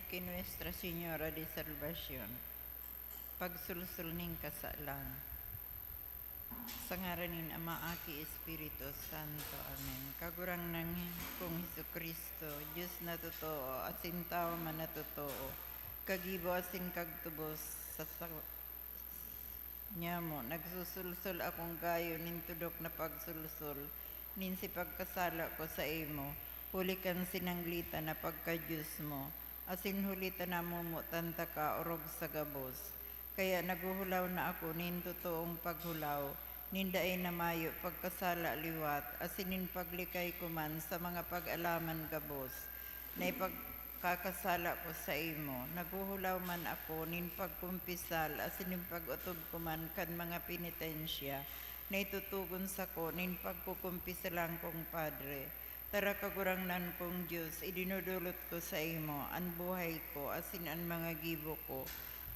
kay Nuestra Señora de Salvacion, pagsulsul ning kasalan. Sa ngaran nin Ama, Aki, Espiritu Santo. Amen. Kagurang nang kong Hesukristo, Diyos na totoo, asin tao man na totoo, kagibo asin kagtubos sa niya mo, nagsusulsul akong gayo nin tudok na pagsulsul, nin si pagkasala ko sa imo, hulikan sinanglita na pagka-Diyos mo, asin hulita na mumutanta ka orog sa gabos. Kaya naguhulaw na ako nin totoong paghulaw, nindaay na mayo pagkasala liwat, asinin paglikay ko man sa mga pag-alaman gabos, na ipagkakasala ko sa imo. Naguhulaw man ako nin pagkumpisal, asinin pag-utob ko man kan mga penitensya, na itutugon sa ko nin pagkukumpisalang kong Padre. Tara kagurang nan kong Diyos, idinudulot ko sa imo, ang buhay ko, asin ang mga gibo ko,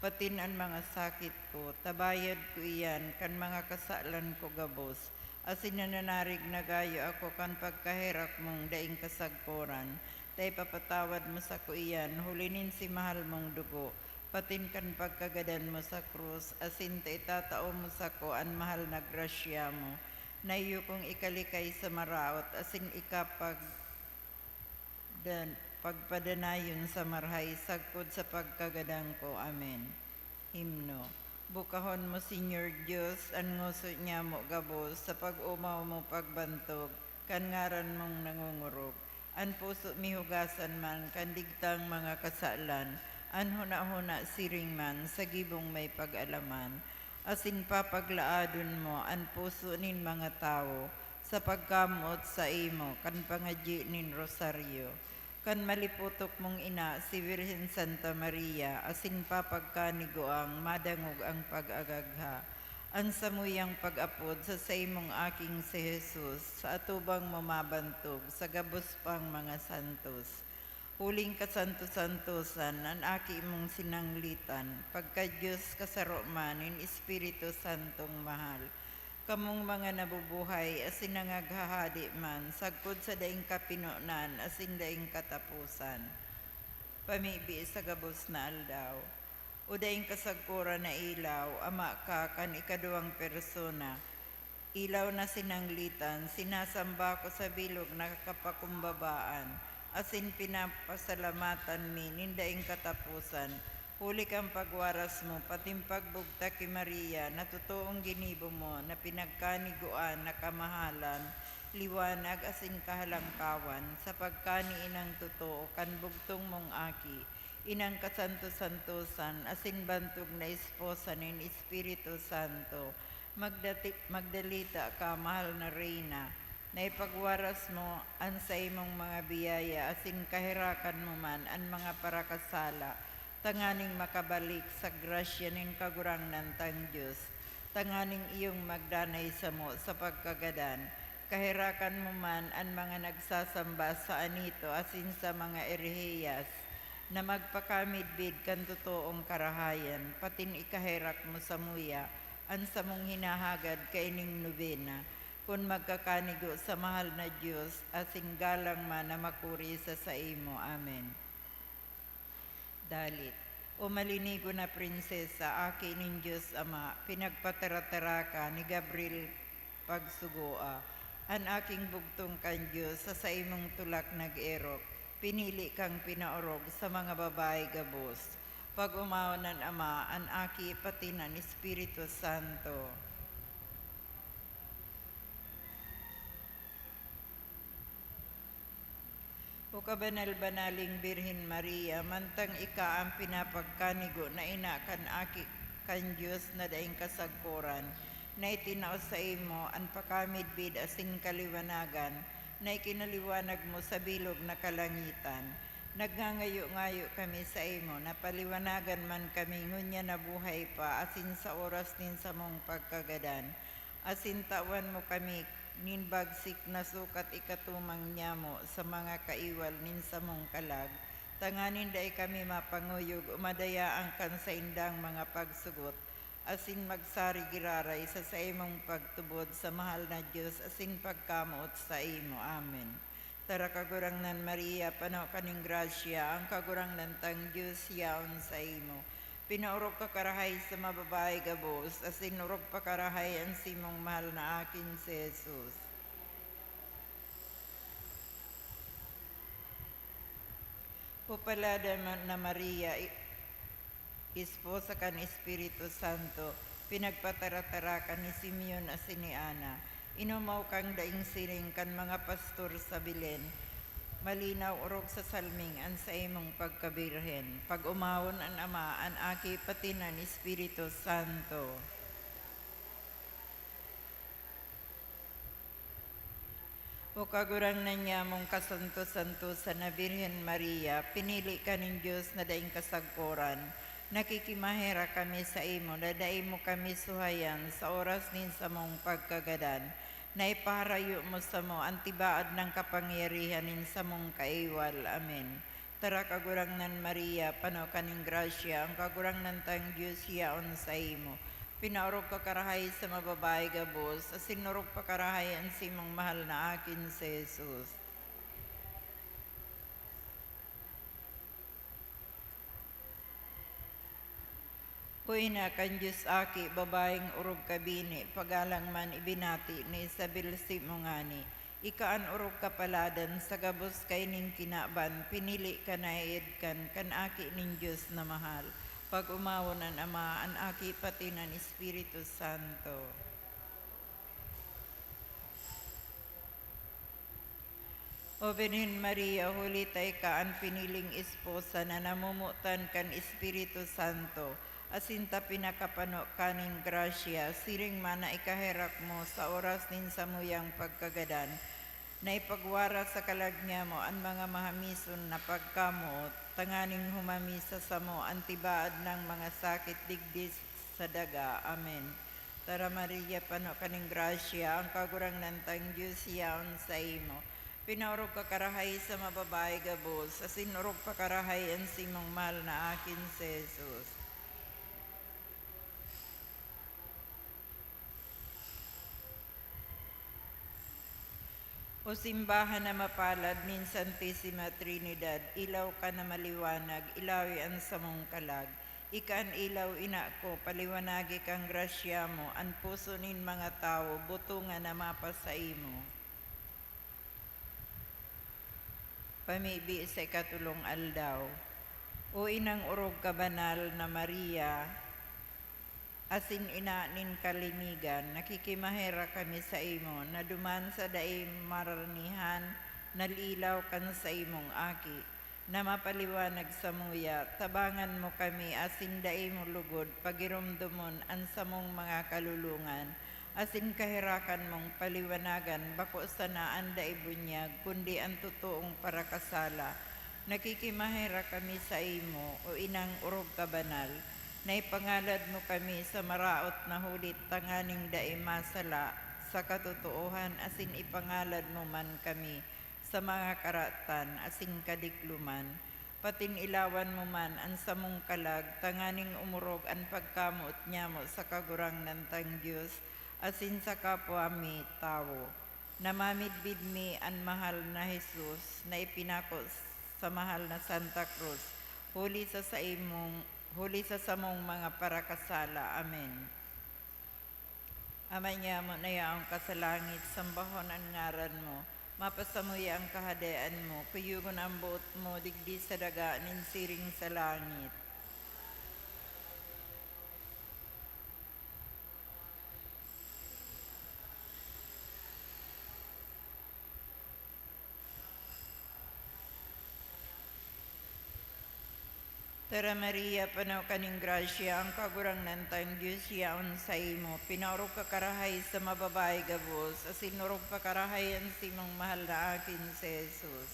patin ang mga sakit ko, tabayad ko iyan, kan mga kasalan ko gabos, asin nananarig na gayo ako kan pagkahirak mong daing kasagkoran, tay papatawad mo sa ko iyan, hulinin si mahal mong dugo, patin kan pagkagadan mo sa krus, asin tay tatao mo sa ko ang mahal na grasya mo, na iyo kong ikalikay sa maraot, asin pagpadanayon sa marhay, sagpod sa pagkagadang ko. Amen. Himno. Bukahon mo, Senyor Diyos, ang nguso niya mo gabos, sa pag-umaw mo pagbantog, kan ngaran mong nangungurog. An puso mihugasan man, kan digtang mga kasalan, an huna-huna siring man, sa gibong may pag-alaman. Asin papaglaadon mo ang puso nin mga tao sa pagkamot sa imo kan pangadyi nin rosaryo. Kan maliputok mong ina si Virgen Santa Maria, asin papagkaniguang madangog ang pag-agagha. Ang samuyang pag-apod sa imong aking si Jesus, sa atubang mamabantog sa gabos pang mga santos. Huling kasanto-santosan ang aki mong sinanglitan, pagka-Diyos kasaro man in Espiritu Santong mahal. Kamong mga nabubuhay asin nangaghahadi man, sagpod sa daing kapinunan asin daing katapusan. Pamibi sa gabos na aldaw. O daing kasagkura na ilaw, ama ka kan ikaduwang persona. Ilaw na sinanglitan, sinasamba ko sa bilog na kapakumbabaan, asin pinapasalamatan mi, nindaing katapusan, huli kang pagwaras mo, pating pagbugta ki Maria, na totoong ginibo mo, na pinagkaniguan, na kamahalan, liwanag asin kahalangkawan, sa pagkani inang totoo, kan bugtong mong aki, inang kasanto-santosan, asin bantog na esposa nin Espiritu Santo, magdalita ka, mahal na Reyna, na ipagwaras mo ang sa imong mga biyaya, asin kahirakan mo man ang mga parakasala, tanganing makabalik sa grasya nin kagurang ng tang Diyos, tanganing iyong magdanay sa mo sa pagkagadan, kahirakan mo man ang mga nagsasamba sa anito, asin sa mga erehiyas, na magpakamidbid kan totoong karahayan, patin ikahirak mo sa muya, ang sa mong hinahagad kaining nobena, kung magkakanigo sa mahal na Diyos, asing galang man na makuri sa imo. Amen. Dalit. O malinigo na prinsesa, aki nin Diyos Ama, pinagpatara-tara ka ni Gabriel pagsugoa, an aking bugtong kan Diyos, sa imong tulak nag-erok, pinili kang pinaorog sa mga babae gabos. Pag umawanan Ama, an aki pati ng Espiritu Santo. O kabanal-banaling Birhen Maria, mantang ika ang pinapagkanigo na ina kan aki kan Diyos na daing kasagkuran, na itinao sa imo ang pakamidbid asin kaliwanagan, na ikinaliwanag mo sa bilog na kalangitan. Nagngangayo-ngayo kami sa imo, na paliwanagan man kami ngunya na buhay pa, asin sa oras nin sa mong pagkagadan. Asin tawan mo kami nin bagsik na sukat ikatumang niya mo sa mga kaiwal nin sa mong kalag, tanganin day kami mapanguyog, umadayaan kan sa indang mga pagsugot, asin magsari giraray sa imong pagtubod sa mahal na Diyos, asin pagkamuot sa imo. Amen. Tara kagurangnan Maria, panaw kaning grasya, ang kagurangnan tang Diyos yaon sa imo. Pinaurog ka karahay sa mababae gabos, as inurog pa karahay ang simong mahal na akin si Jesus. Upalada na Maria, Esposa kan Espiritu Santo, pinagpataratara kan ni Simeon as ni Ana. Inumaw kang daing siring kan mga pastor sa Bilen, malinaw urog sa salming an sa imong pagkabirhen. Pag umawon an Ama, an aki pati nan Espiritu Santo. O kagurang na niya mong kasanto-santo sa na Birhen Maria, pinili ka ng Diyos na daing kasagkoran. Nakikimahera kami sa imo, dadaay mo kami suhayan sa oras nin sa mong pagkagadan. Na ipaharayo mo sa mo, antibaad ng kapangyarihan nin sa mong kaiwal. Amen. Tara kagurang nan Maria, panaw kaning grasya, ang kagurang nan tang Diyos yaon sa imo. Pinaurog ka karahay sa mababae gabos, asinurog pa karahay ang simong mahal na akin si Jesus. Kuina kan Diyos aki, babaeng urog kabini, pagalang man ibinati ni Isabel Simongani. Ikaan urog kapaladan sa gabos kay ning kinaban, pinili ka na kan aki ning Diyos na mahal. Pag umawon ang Ama, ang aki pati ng Espiritu Santo. O Birhen Maria, hulitay ka ang piniling esposa na namumutan kan Espiritu Santo. Asinta pinakapano kaning grasya, siring mana ikaherak mo sa oras nin sa muyang pagkagadan. Na ipagwara sa kalagnya mo ang mga mahamison na pagkamot, tanganing humamisa sa mo, antibaad ng mga sakit digdis sa daga. Amen. Tara Maria, pano kaning grasya, ang kagurang nantang Diyos yaon sa imo. Pinaurog ka karahay sa mababae gabos, asinurog pa karahay ang simong mahal na akin si Jesus. O simbahan na mapalad nin Santissima Trinidad, ilaw ka na maliwanag, ilawi ang samong kalag. Ikaan ilaw ina ko, paliwanagi kang grasya mo, ang puso nin mga tao, butungan na mapasa imo. Pamibi sa ikatulong aldaw. O inang urog kabanal na Maria, asin ina nin kalinigan, nakikimahera kami sa imo, na duman sa daim maranihan, nalilaw kan sa imong aki, na mapaliwanag sa muya, tabangan mo kami, asin daim lugod, pagirumdumon ang samong mga kalulungan, asin kahirakan mong paliwanagan, bako sa naan daibunyag, kundi ang totoong parakasala. Nakikimahera kami sa imo, o inang urog kabanal, na ipangalad mo kami sa maraot na hulit tanganing daimasala sa katotoohan, asin ipangalad mo man kami sa mga karatan, asin kadikluman. Patin ilawan mo man ang samong kalag, tanganing umurog ang pagkamot niya mo sa kagurang nantang Diyos, asin sa kapwa mi tao. Namamidbid mi ang mahal na Jesus, na ipinako sa mahal na Santa Cruz, huli sa samong mga parakasala. Amen. Ama niya mo na yaong kasalangit, sambahon ang ngaran mo, mapasamuya ang kahadaan mo, kuyugon ang buot mo, digdi sa daga, ninsiring sa langit. Tara Maria, panaw kaning grasya, ang kagurang nantang Diyos yaon sa imo. Pinaurog ka karahay sa mababae gabos, asinurog pa karahay ang simong mahal na akin si Jesus.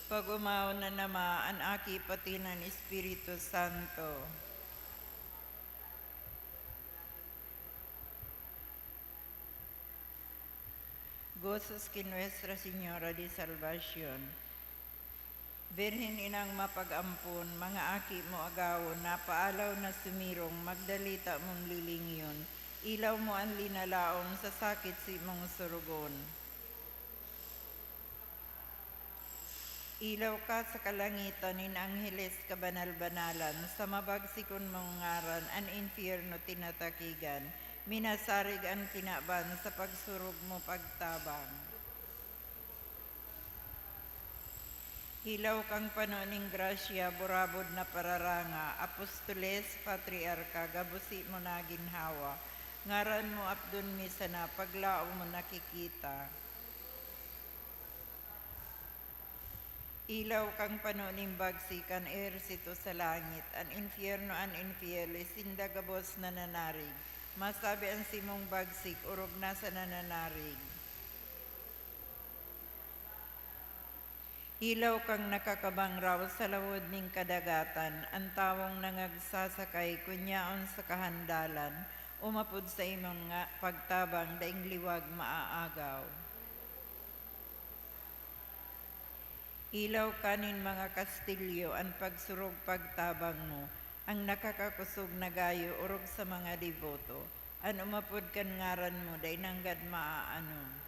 Pag umaw na nama, ang aki pati ng Espiritu Santo. Gozos que Nuestra Señora de Salvación. Birhen inang mapag-ampon, mga aki mo agawon, napaalaw na sumirong, magdalita mong lilingyon. Ilaw mo ang linalaom sa sakit si mong surugon. Ilaw ka sa kalangitan nin angheles kabanal-banalan, sa mabagsikon mong ngaran an infierno tinatakigan, minasarig ang kinaban sa pagsurog mo pagtabang. Hilaw kang panoning grasya, burabod na pararanga, apostoles, patriarka, gabusi mo na ginhawa, ngaran mo abdon misa na, paglao mo nakikita. Ilaw kang panoning bagsikan, ehersito sa langit, an infierno an infieles, sindagabos na nanarig, masabi ang simong bagsik, urog na sa nananarig. Ilaw kang nakakabang raw sa lawod ning kadagatan, ang tawong nangagsasakay kunyaon sa kahandalan, umapod sa imong nga pagtabang daing liwag maaagaw. Ilaw kanin mga kastilyo, ang pagsurog pagtabang mo, ang nakakakusog na gayo urog sa mga devoto, an umapod kan ngaran mo day nanggad maaano.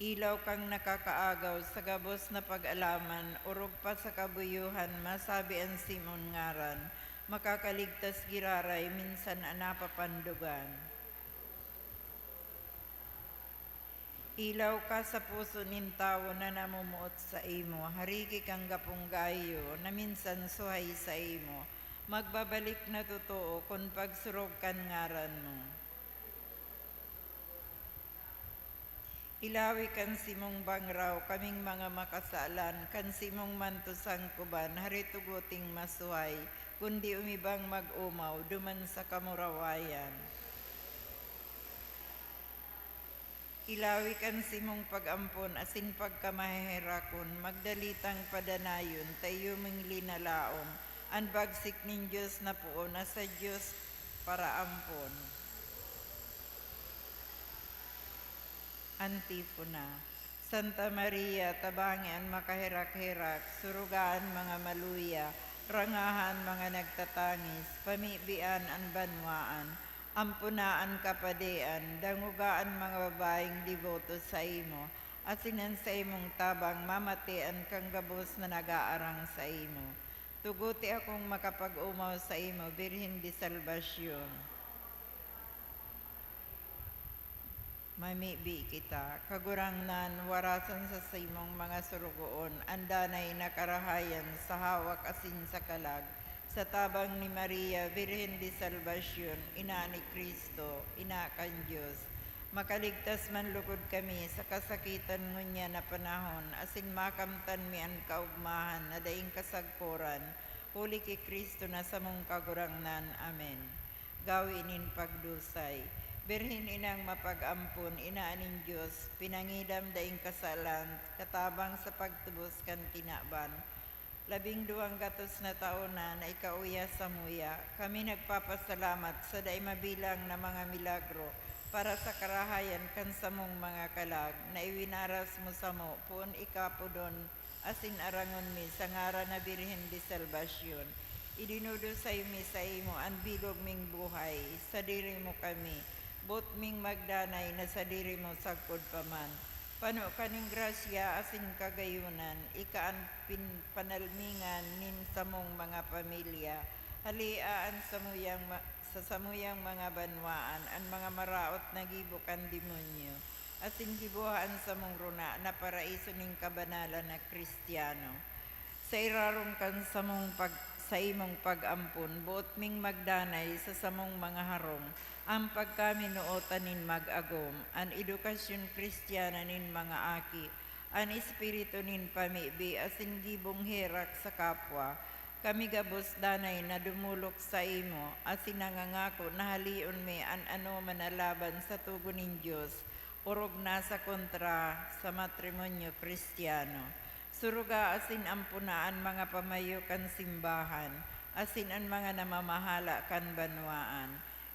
Ilaw kang nakakaagaw sa gabos na pag-alaman, urog pa sa kabuyuhan, masabi ang simon ngaran, makakaligtas giraray, minsan anapapandugan. Ilaw ka sa puso nin tao na namumuot sa imo, harigi kang gapong gayo, na minsan suhay sa imo, magbabalik na totoo kung pagsurog kan ngaran mo. Ilawi kan simong bangraw, kaming mga makasalan, kan simong mantusang kuban, harituguting masuhay, kundi umibang mag-umaw, duman sa kamurawayan. Ilawi kan simong pag-ampon, asin pagkamahirakon, magdalitang padanayon, tayo ming linalaom, ang bagsik nin Diyos na puon, nasa Diyos para ampon. Antifona. Santa Maria, tabangan makahirak-hirak, surugaan mga maluya, rangahan mga nagtatangis, pamibian ang banwaan, ampunaan kapadean, dangugaan mga babaeng devoto sa imo, asinan sa imong tabang, mamatian kang gabos na nagaarang sa imo. Tuguti akong makapag-umaw sa imo, Birhen di Salvasyon. Mamibi kita, kagurangnan, warasan sa simong mga surugoon, andanay nakarahayan sa hawak asin sa kalag, sa tabang ni Maria, Virhen di Salvasyon, ina ni Kristo, ina kan Diyos. Makaligtas man lukod kami sa kasakitan ngunya na panahon, asin makamtan mi ang kaugmahan na daing kasagporan, huli ki Kristo na samong kagurangnan. Amen. Gawinin pagdusay. Birhin inang mapag-ampun, inaaning Diyos, pinangidam daing kasalan, katabang sa pagtubos kan tinaban. 12 gatos na taon na ikauya sa muya, kami nagpapasalamat sa daing mabilang na mga milagro para sa karahayan kan samong mga kalag, na iwinaras mo sa mo, puon ikapudon, asin arangon mi, sa ngara na Birhen di Salvasyon. Idinudusay mi sa imo, ang bilog ming buhay, sa diri mo kami, bot ming magdanay na sa diri mo sagpod paman. Pano kaning grasya asin kagayunan, ikaan panalmingan nin samong mga pamilya, haliaan sa samuyang mga banwaan, ang mga maraot na gibukan demonyo, asin gibuhan sa mong runa na paraiso ning kabanalan na Kristiyano. Sa irarong kan sa imong pag-ampun, buot ming magdanay sa samong mga harong, ang pagkaminuotan nin mag-agom, ang edukasyon Kristiyana nin mga aki, ang espiritu nin pamibi, asin gibong herak sa kapwa, kami gabos danay na dumulok sa imo, asin nangangako na halion mi an ano manalaban sa tugon nin Diyos, urog na sa kontra sa matrimonyo Kristiyano. Suruga asin ampunaan mga pamayo kan simbahan, asin ang mga namamahala kan banwaan.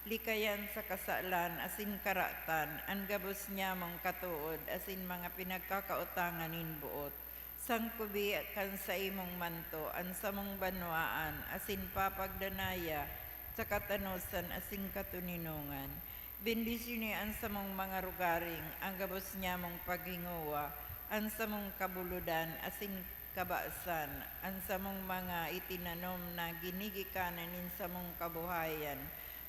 Likayan sa kasalan, asin karatan, ang gabos niya mong katuod, asin mga pinagkakautangan nin buot. Sangkubi kan sa imong manto, ang samong banwaan, asin papagdanaya, sa katanusan asing katuninungan. Bendisyon niya ang samong mga rugaring, ang gabos niya mong paghinguwa, ang samong kabuludan asing kabaasan, ang samong mga itinanom na ginigikanan nin samong kabuhayan,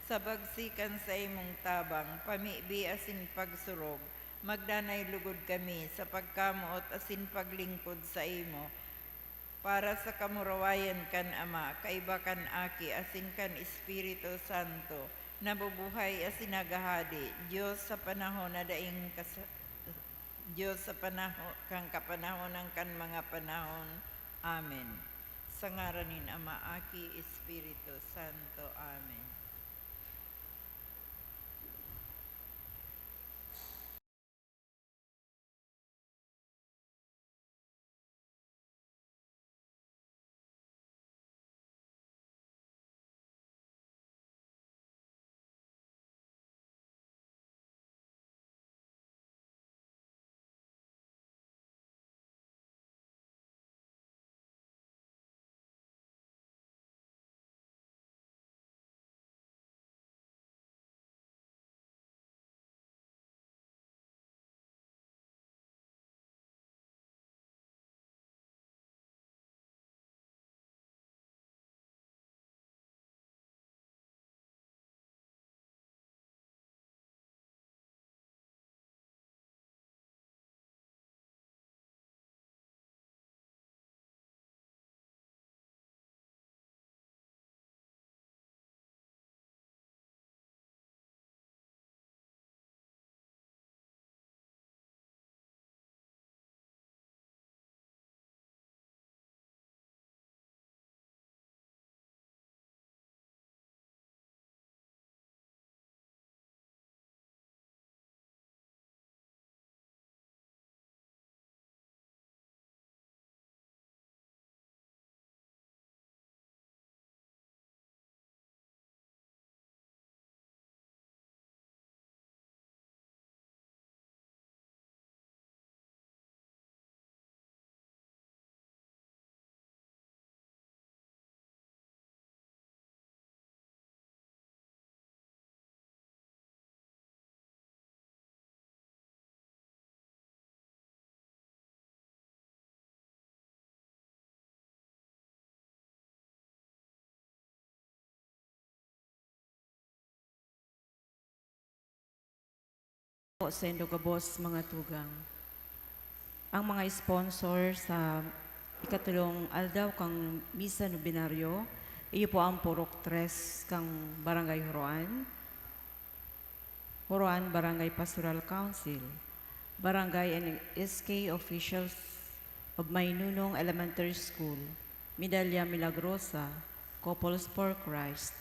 sa bagsikan sa imong tabang, pamibi asin pagsurog, magdanay lugod kami sa pagkamuot asin paglingkod sa imo, para sa kamurawayan kan Ama, kaiba kan Aki, asin kan Espiritu Santo, nabubuhay asin nagahadi, Diyos sa panahon na daing Diyos sa panahon kang kapanahon ng kan mga panahon. Amen. Sa ngaran ni Ama, Aki, Espiritu Santo. Amen. Po sa Indogabos, mga tugang. Ang mga sponsor sa ikatulong aldaw kang Misa Nobinaryo, iyo po ang Purok 3 kang Barangay Huroan Barangay Pastoral Council, Barangay and SK officials of Maynunong Elementary School, Medalya Milagrosa, Couples for Christ,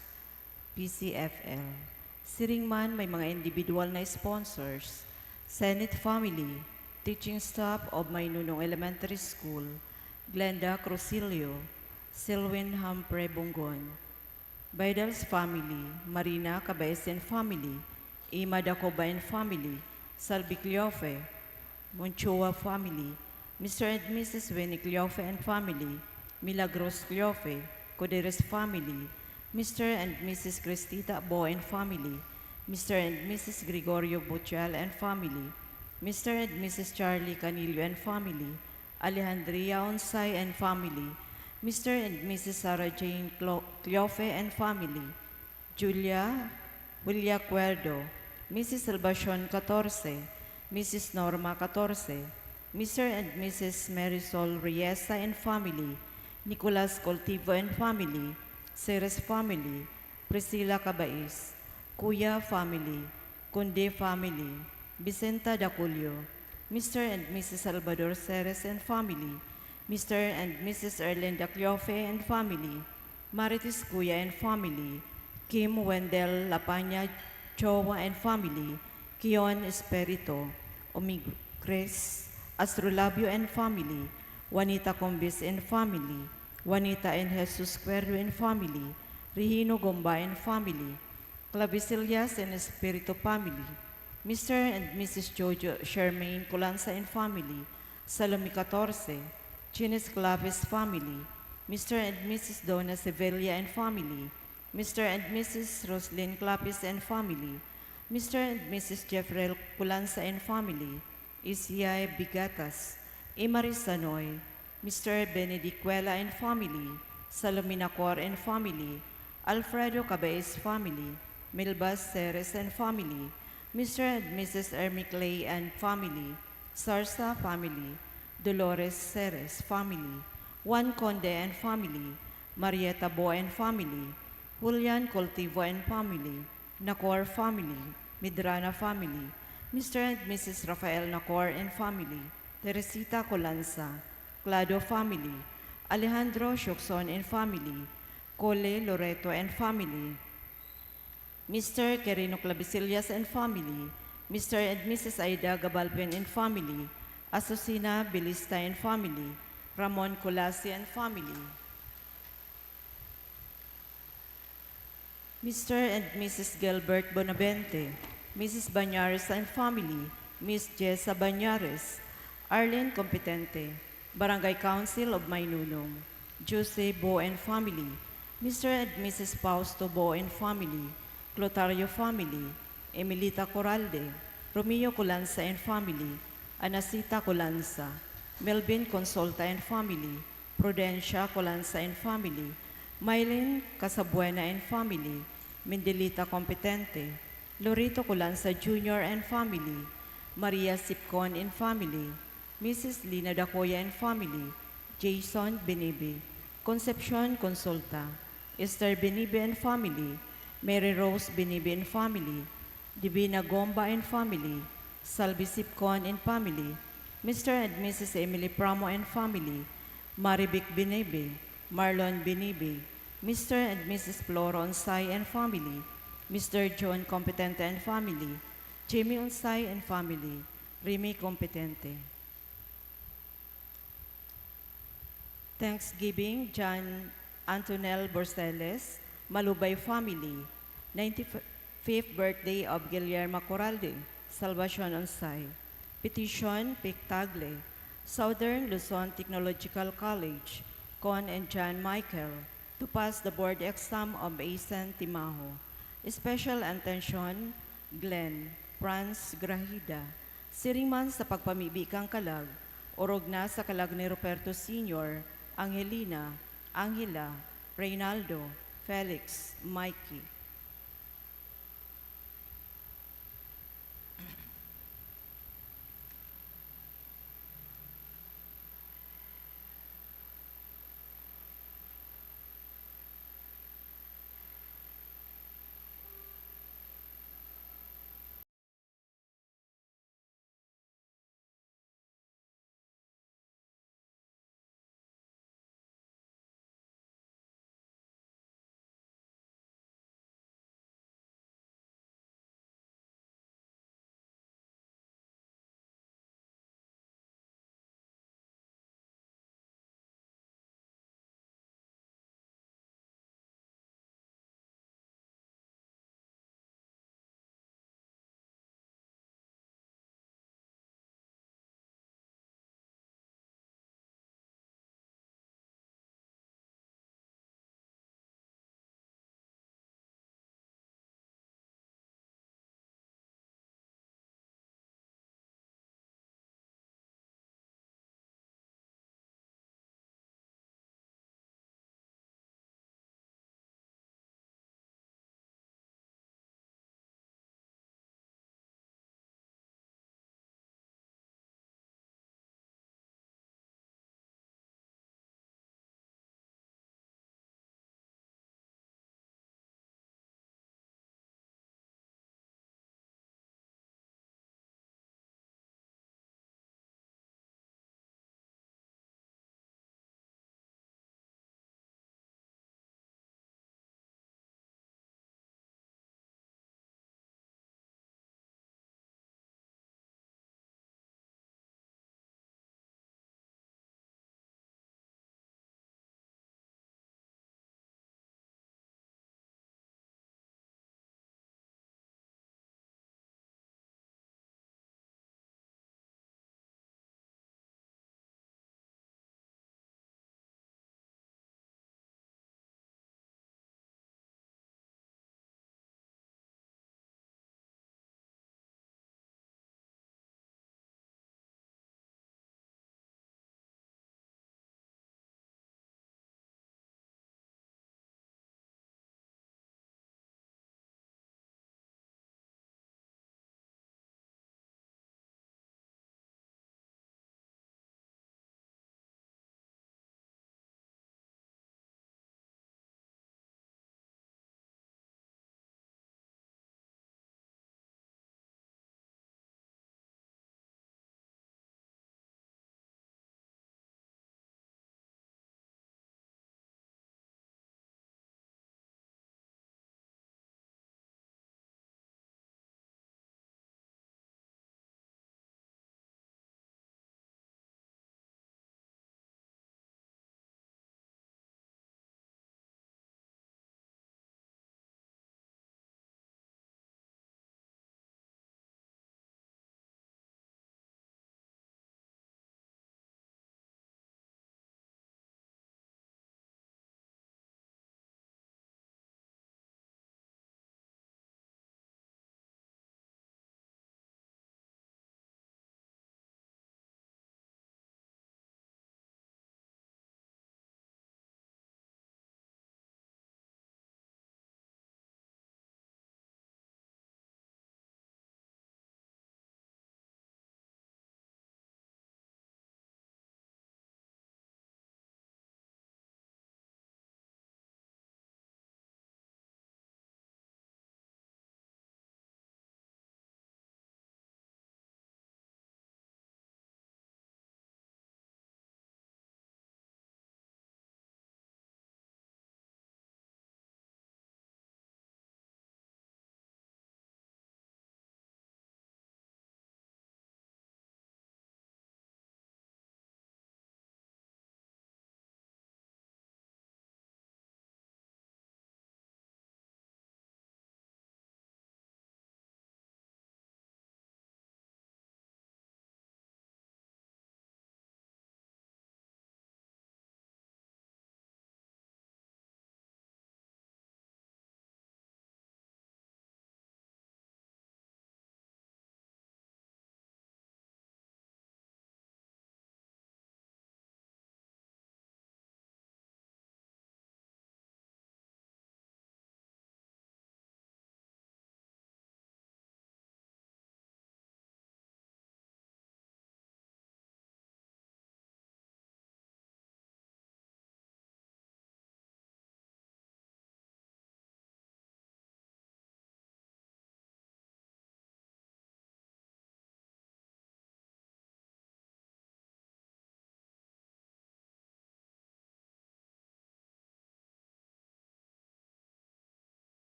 PCFL. Siringman may mga individual na sponsors, Senate Family, Teaching Staff of Maynunong Elementary School, Glenda Crucilio, Silwin Humphrey Bungon, Vidal's Family, Marina Cabaesen Family, Ima Dacobain Family, Salvi Cleofe, Monchua Family, Mr. and Mrs. Winnie Cleofe and Family, Milagros Cleofe, Coderes Family, Mr. and Mrs. Cristita Bo and Family, Mr. and Mrs. Gregorio Butial and Family, Mr. and Mrs. Charlie Canillo and Family, Alejandria Onsay and Family, Mr. and Mrs. Sarah Jane Cleofe and Family, Julia Cuerdo, Mrs. Salvacion 14, Mrs. Norma 14, Mr. and Mrs. Marisol Riesa and Family, Nicolas Coltivo and Family, Ceres Family, Priscilla Cabais, Kuya Family, Kunde Family, Vicenta Daculio, Mr. and Mrs. Salvador Ceres and Family, Mr. and Mrs. Erlinda Cleofe and Family, Marites Kuya and Family, Kim Wendell Lapanya Chowa and Family, Kion Espirito, Omigres Astrolabio and Family, Juanita Combis and Family, Juanita and Jesus Cuerdo and Family, Regino Gomba and Family, Clavisillas and Espiritu Family, Mr. and Mrs. Jojo Charmaine Colanza and Family, Salome 14, Chines Claves Family, Mr. and Mrs. Donna Sevilla and Family, Mr. and Mrs. Roslyn Clapis and family, Mr. and Mrs. Jeffrey Culanza and family, Isiay Bigatas, Imaris Sanoy, Mr. Benedicuela and family, Salomina Cor and family, Alfredo Cabaez family, Milbas Ceres and family, Mr. and Mrs. Ermi Clay and family, Sarsa family, Dolores Ceres family, Juan Conde and family, Marieta Bo and family, Julian Coltivo and family, Nacor family, Midrana family, Mr. and Mrs. Rafael Nacor and family, Teresita Colanza, Clado family, Alejandro Shuxon and family, Cole Loreto and family, Mr. Quirino Clavisillas and family, Mr. and Mrs. Aida Gabalpen and family, Asusina Bilista and family, Ramon Colasi and family, Mr. and Mrs. Gilbert Bonavente, Mrs. Banyares and family, Miss Jessa Banyares, Arlene Competente, Barangay Council of Maynunong, Jose Bo and family, Mr. and Mrs. Fausto Bo and family, Clotario family, Emilita Coralde, Romeo Colanza and family, Anasita Colanza, Melvin Consolta and family, Prudencia Colanza and family, Mylene Casabuena and family, Mendelita Competente, Lorito Colanza Jr. and family, Maria Sipcon and family, Mrs. Lina Dacoya and family, Jason Benibe, Concepcion Consulta, Esther Benibe and family, Mary Rose Benibe and family, Divina Gomba and family, Salvi Sipcon and family, Mr. and Mrs. Emily Pramo and family, Maribic Benibe, Marlon Benibe, Mr. and Mrs. Flora Onsay and family, Mr. John Competente and family, Jimmy Onsay and family, Remy Competente. Thanksgiving, John Antonel Borceles, Malubay family, 95th birthday of Guillermo Coralde, Salvacion Onsay. Petition, Pictagle, Southern Luzon Technological College, Con and John Michael, to pass the board exam of Asen Timaho. Special attention, Glenn, Franz Grahida, siringman sa pagpamibikang kalag, orog na sa kalag ni Roberto Sr., Angelina, Angela, Reynaldo, Felix, Mikey.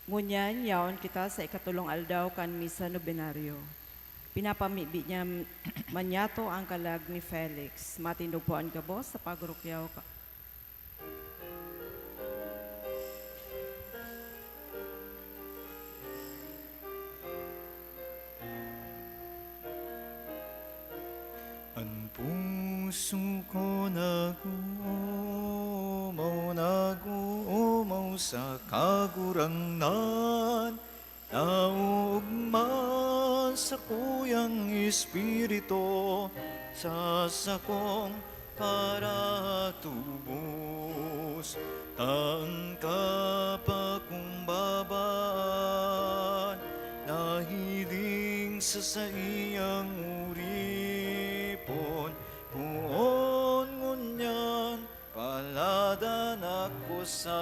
Ngunyan, yaon kita sa ikatulong aldaw kan misa nobenaryo. Pinapamibi niya manyato ang kalag ni Felix. Matindog po ang gabos sa pagurukyaw Ang puso ko naguumaw sa kagurangnan, naugma sa kuyang espiritu, sa sakong para tubos, taang kapakumbabaan, nahiling sa iyang uripon, puon ngunyan, paladan ako sa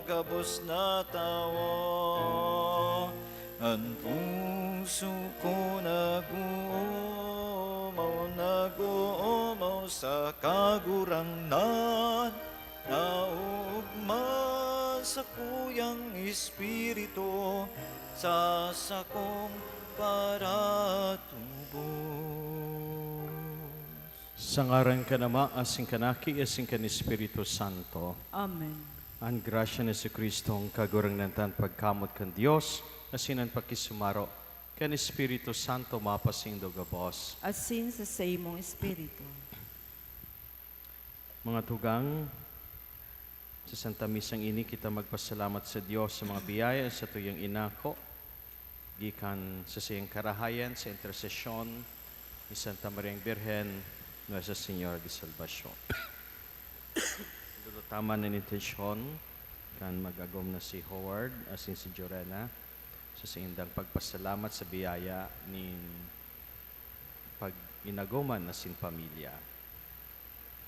gabos na tawa. Ang puso ko naguumaw sa kagurangnan, naugma sa kuyang espiritu, sa sakong para tubos. Sangaran ka nama, asing kanaki, asing kan Espiritu Santo. Amen. Ang grasya ni si Kristong kagurangnan pagkamot kan Dios, asinan pakisumaro, kan Espiritu Santo mapasing dogabos. Asin sa imong espiritu. Mga tugang, sa Santa Misang ini kita magpasalamat sa Dios sa mga biyaya sa tuyang inako, gikan sa siyang karahayan sa intersesyon ni Santa Mariang Birhen Nuestra Señora de Salvación. Tama na intensyon kan magagom na si Howard asin si Jorena sa sindang pagpasalamat sa biyaya ni pag-inagoman na sin pamilya.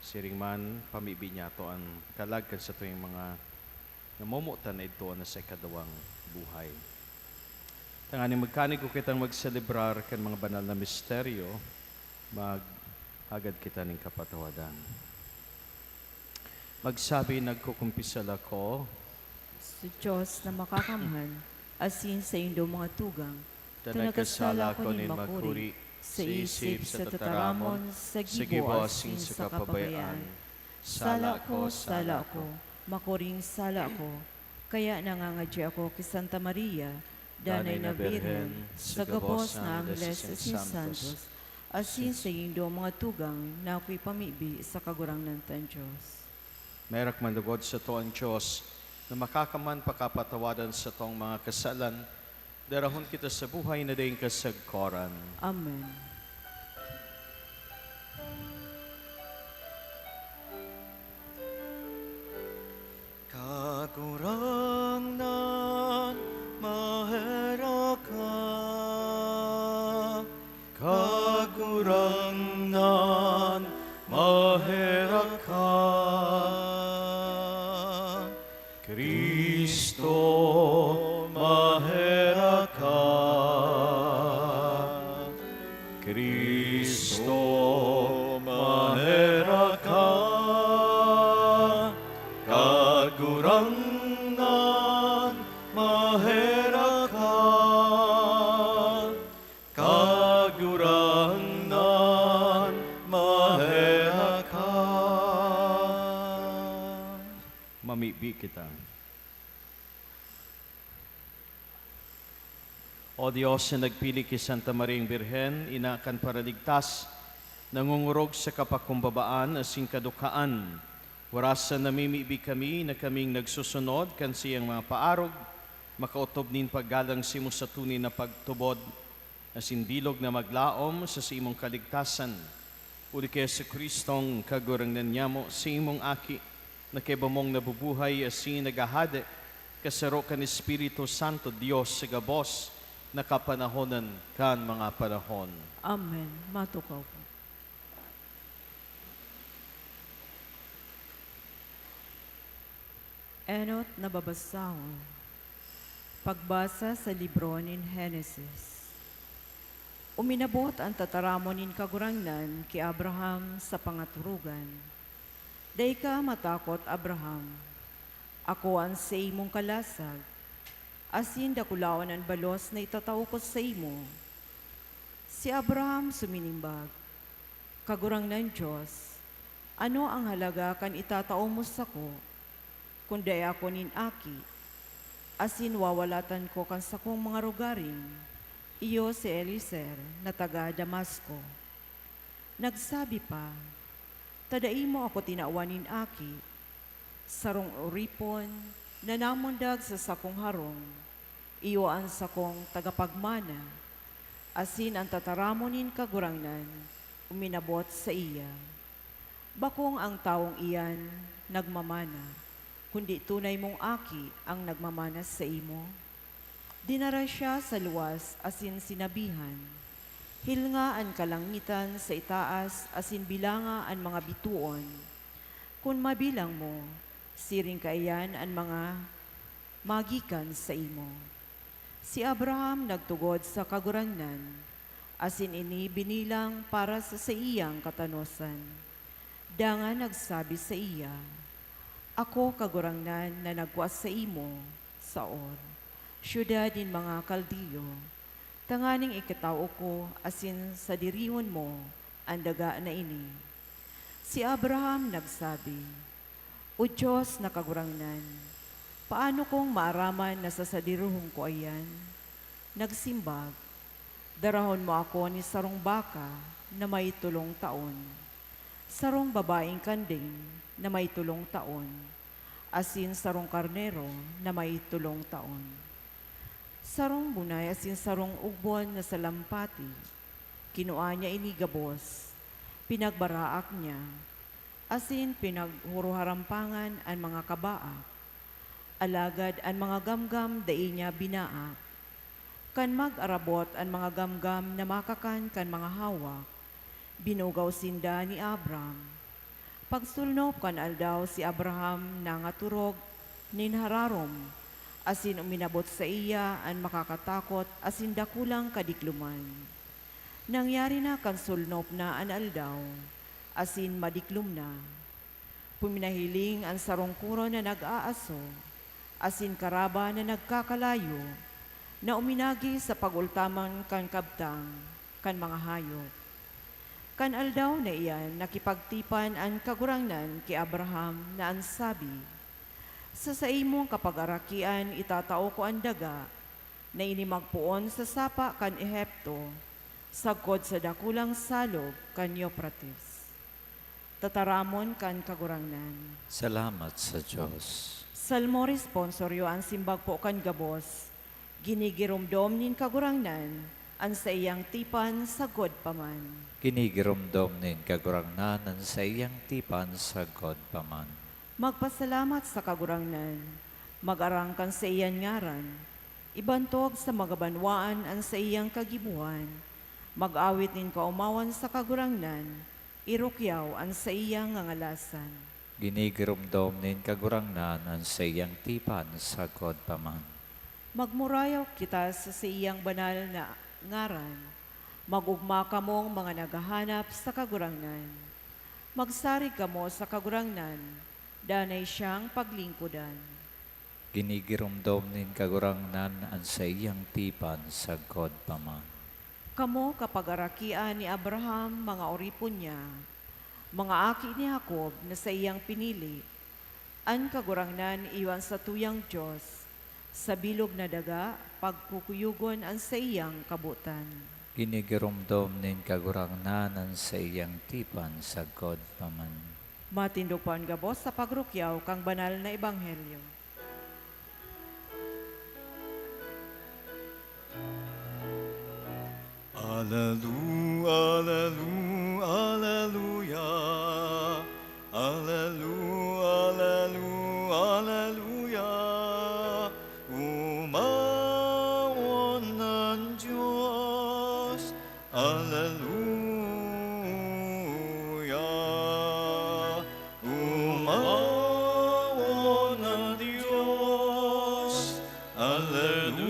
Siring man pamibi niya to ang kalagkan sa tuwing mga namumutan na ito na sa ikadawang buhay. Tangani magkanig ko kitang magselebrar kan mga banal na misteryo, agad kita ng kapatawadan. Magsabi nagkukumpisal ako, Sa Diyos na makakamhan, asin sa indo mga tugang, tanagkasala ko nin makuri, sa isip, sa tataramon, sa gibo, asin sa kapabayaan. Sala ko, makuring sala ko, kaya nangangadya ako kay Santa Maria, Danay na Birhen, sa gabos na Angles asin Santos, asin sa indo mga tugang na ako'y pamibi sa kagurangnan tan Diyos. merak mandugod sa to ang Diyos na makakaman pakapatawadan sa tong mga kasalan, darahon kita sa buhay na daing kasagkoran. Amen. Kagurangnan, mahera ka. Kagurangnan, mahera ka. Kristo, mahera ka. Kristo, mahera ka. Kagurangnan, mahera ka. Kagurangnan, mahera ka. Mamibi kita. O Diyos na nagpili kay Santa Mariang Birhen, inakan para ligtas, nangungurog sa kapakumbabaan asing kadukaan. Warasan namimibi kami na kaming nagsusunod kan siyang mga paarog, makautob nin paggalang simo sa tunay na pagtubod, asin bilog na maglaom sa simong kaligtasan. Uli kaya sa Kristong kagurangnan niya mo sa imong aki, na kebamong nabubuhay asin nagahade, kasaro kan Espiritu Santo Dios sa gabos, nakapanahonan kan mga panahon. Amen. Matukaw po. Enot na babasahon. Pagbasa sa libro nin Genesis. Uminabot ang tataramon nin kagurangnan ki Abraham sa pangaturugan. Day ka matakot, Abraham. Ako ang sa imong kalasag. asin dakulawan ang balos na itataw ko sa imo. Si Abraham suminimbag, kagurang ng Diyos, ano ang halaga kan itatao mo sa ko, kundi ako nin aki, asin wawalatan ko kan sa kong mga rugaring, iyo si Eliezer na taga Damasco. Nagsabi pa, tadai mo ako tinawanin aki, sarong uripon, na namundag sa sakong harong, iyo ang sakong tagapagmana, asin ang tataramonin kagurangnan, uminabot sa iya. Bakong ang taong iyan nagmamana, kundi tunay mong aki ang nagmamana sa imo. Dinara siya sa luwas, asin sinabihan, hilngaan kalangitan sa itaas, asin bilanga ang mga bituon. Kung mabilang mo, siring kaiyan ang mga magikan sa imo. Si Abraham nagtugod sa kagurangnan, asin ini binilang para sa iyang katanosan. Dangan nagsabi sa iya, ako kagurangnan na nagwas sa imo, Saor, syudad din mga Kaldiyo, tanganing ikitao ko asin sa dirihon mo ang daga na ini. Si Abraham nagsabi, O Diyos na kagurangnan, paano kong maaraman na sa sadiruhong ko ayan? Nagsimbag, darahon mo ako ni sarong baka na may 3 taon, sarong babaeng kanding na may 3 taon, asin sarong karnero na may 3 taon. Sarong bunay asin sarong ugbon na salampati, kinuha niya inigabos, pinagbaraak niya, asin pinaghuruharampangan ang mga kabaak, alagad ang mga gamgam dai niya binaak, kan mag-arabot ang mga gamgam na makakan kan mga hawak, binugaw sinda ni Abram. Pagsulnop kan aldaw si Abraham na nga turog ninhararom, asin uminabot sa iya ang makakatakot asin dakulang kadikluman. Nangyari na kan sulnop na an aldaw, asin madiklum na. Puminahiling ang sarong kuro na nag-aaso, asin karaba na nagkakalayo, na uminagi sa pagultaman kan kabtang, kan mga hayop. Kan aldaw na iyan, nakipagtipan ang kagurangnan kay Abraham na ansabi, sa imong kapag-arakian itatao ko ang daga, na inimagpuon sa sapa kan Ehipto, sagkod sa dakulang salog kan Euphrates. Tataramon kan kagurangnan. Salamat sa Diyos. Salmo responsoryo ang simbag po kan gabos, ginigirumdom nin kagurangnan, ang sa iyang tipan sagod paman. Kinigirumdom nin kagurangnanan sa iyang tipan sa God paman. Magpasalamat sa kagurangnan, mag-arangkan sa iyan ngaran, ibantog sa magabanwaan ang sa iyang kagibuhan, mag-awit nin kaumawan sa kagurangnan, irukyaw ang sa iyang ngangalasan. Ginigirumdom nin kagurangnanan sa iyang tipan sa God paman. Magmurayaw kita sa iyang banal na ngaran, magugma kamong mga naghahanap sa kagurangnan. Magsari kamo sa kagurangnan, danay siyang paglingkudan. Ginigirumdom nin kagurangnanan sa iyang tipan sa God paman. Kamo kapag-arakian ni Abraham mga oripon niya, mga aki ni Jacob na sa iyang pinili, ang kagurangnan iwan sa tuyang Diyos, sa bilog na daga, pagkukuyugon ang sa iyang kabutan. Ginigirumdom nin kagurangnanan sa iyang tipan sa God paman. Matindog po ang gabos sa pagrukyaw kang banal na ebanghelyo. Alleluia, alleluia. Umawon ng Diyos, alleluia. Umawon ng Diyos, alleluia.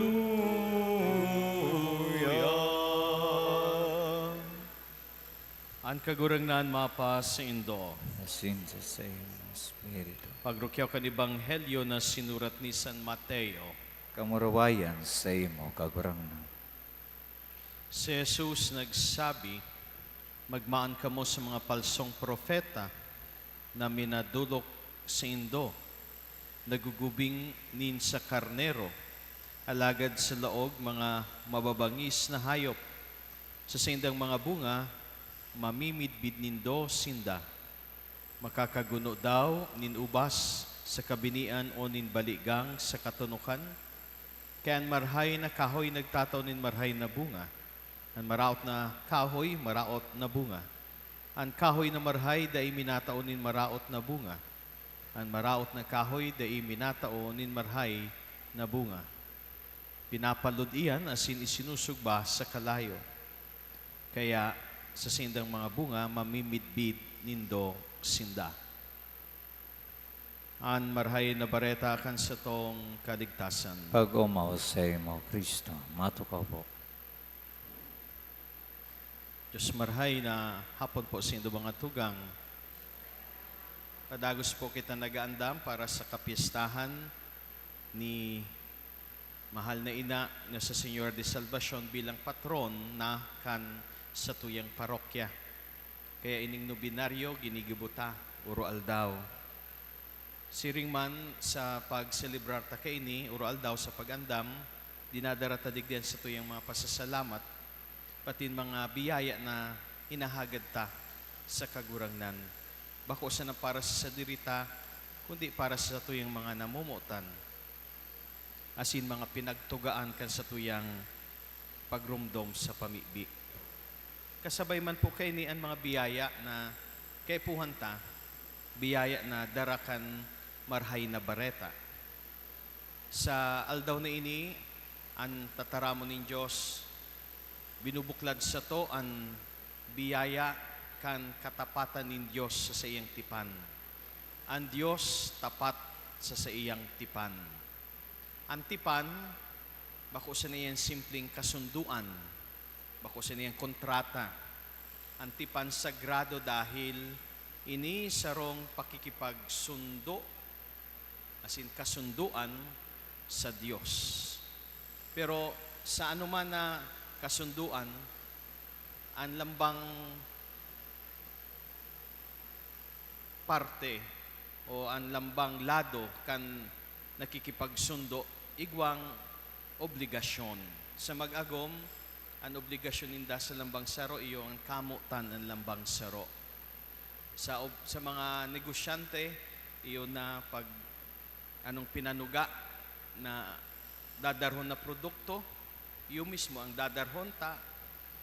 Ang kagurangnan mapas sa Indo. Asin sa iyong Espiritu. Pagrukyaw kan Ebanghelyo na sinurat ni San Mateo. kamurawayan sa imo kagurangnan. Si Jesus nagsabi, magmaan kamo sa mga palsong propeta na minadulok sa indo, nagugubing nin sa karnero, alagad sa laog mga mababangis na hayop. Sa sindang mga bunga, mamimidbid nindo sinda. Makakaguno daw nin ubas sa kabinian o nin baligang sa katunukan. Kayan marhay na kahoy nagtataw nin marhay na bunga. Ang maraot na kahoy, maraot na bunga. Ang kahoy na marhay, dai minatao nin maraot na bunga. Ang maraot na kahoy, dai minatao nin marhay na bunga. Pinapalod iyan asin isinusugba sa kalayo. Kaya sa sindang mga bunga, mamimidbid nindo sinda. An marhay na bareta kan sa tong kaligtasan. Pag-umaw sa imo, Kristo, matukaw po. Diyos marhay na hapon po sa indo mga tugang. Padagos po kita nagaandam para sa kapistahan ni mahal na ina na sa Senyor de Salvacion bilang patron na kan sa tuyang parokya. Kaya ining nobinaryo ginigibuta, uro aldaw. Siring man sa pagselebrar ta kay ini, uro aldaw sa pagandam, dinadarata digdian sa tuyang mga pasasalamat pati mga biyaya na hinahagad ta sa kagurangnan. Bako sa na para sa sadirita, kundi para sa tuyang mga namumutan. Asin mga pinagtugaan kan sa tuyang pagrumdom sa pamibi. Kasabay man po kay ni ang mga biyaya na kay puhanta, biyaya na darakan marhay na bareta. Sa aldaw na ini, ang tataramo ng Diyos, binubuklad sa to ang biyaya kan katapatan nin Diyos sa iyang tipan. Ang Diyos tapat sa iyang tipan. Ang tipan, bako sa niyang simpleng kasunduan, bako sa niyang kontrata. Ang tipan sagrado dahil ini sarong pakikipagsundo, asin kasunduan sa Diyos. Pero sa anuman na kasunduan, ang lambang parte o ang lambang lado kan nakikipagsundo, igwang obligasyon. Sa mag-agom, ang obligasyon ninda sa lambang saro, iyo ang kamutan ang lambang saro. Sa mga negosyante, iyo na pag anong pinanuga na dadarhon na produkto, iyo mismo ang dadarhon ta,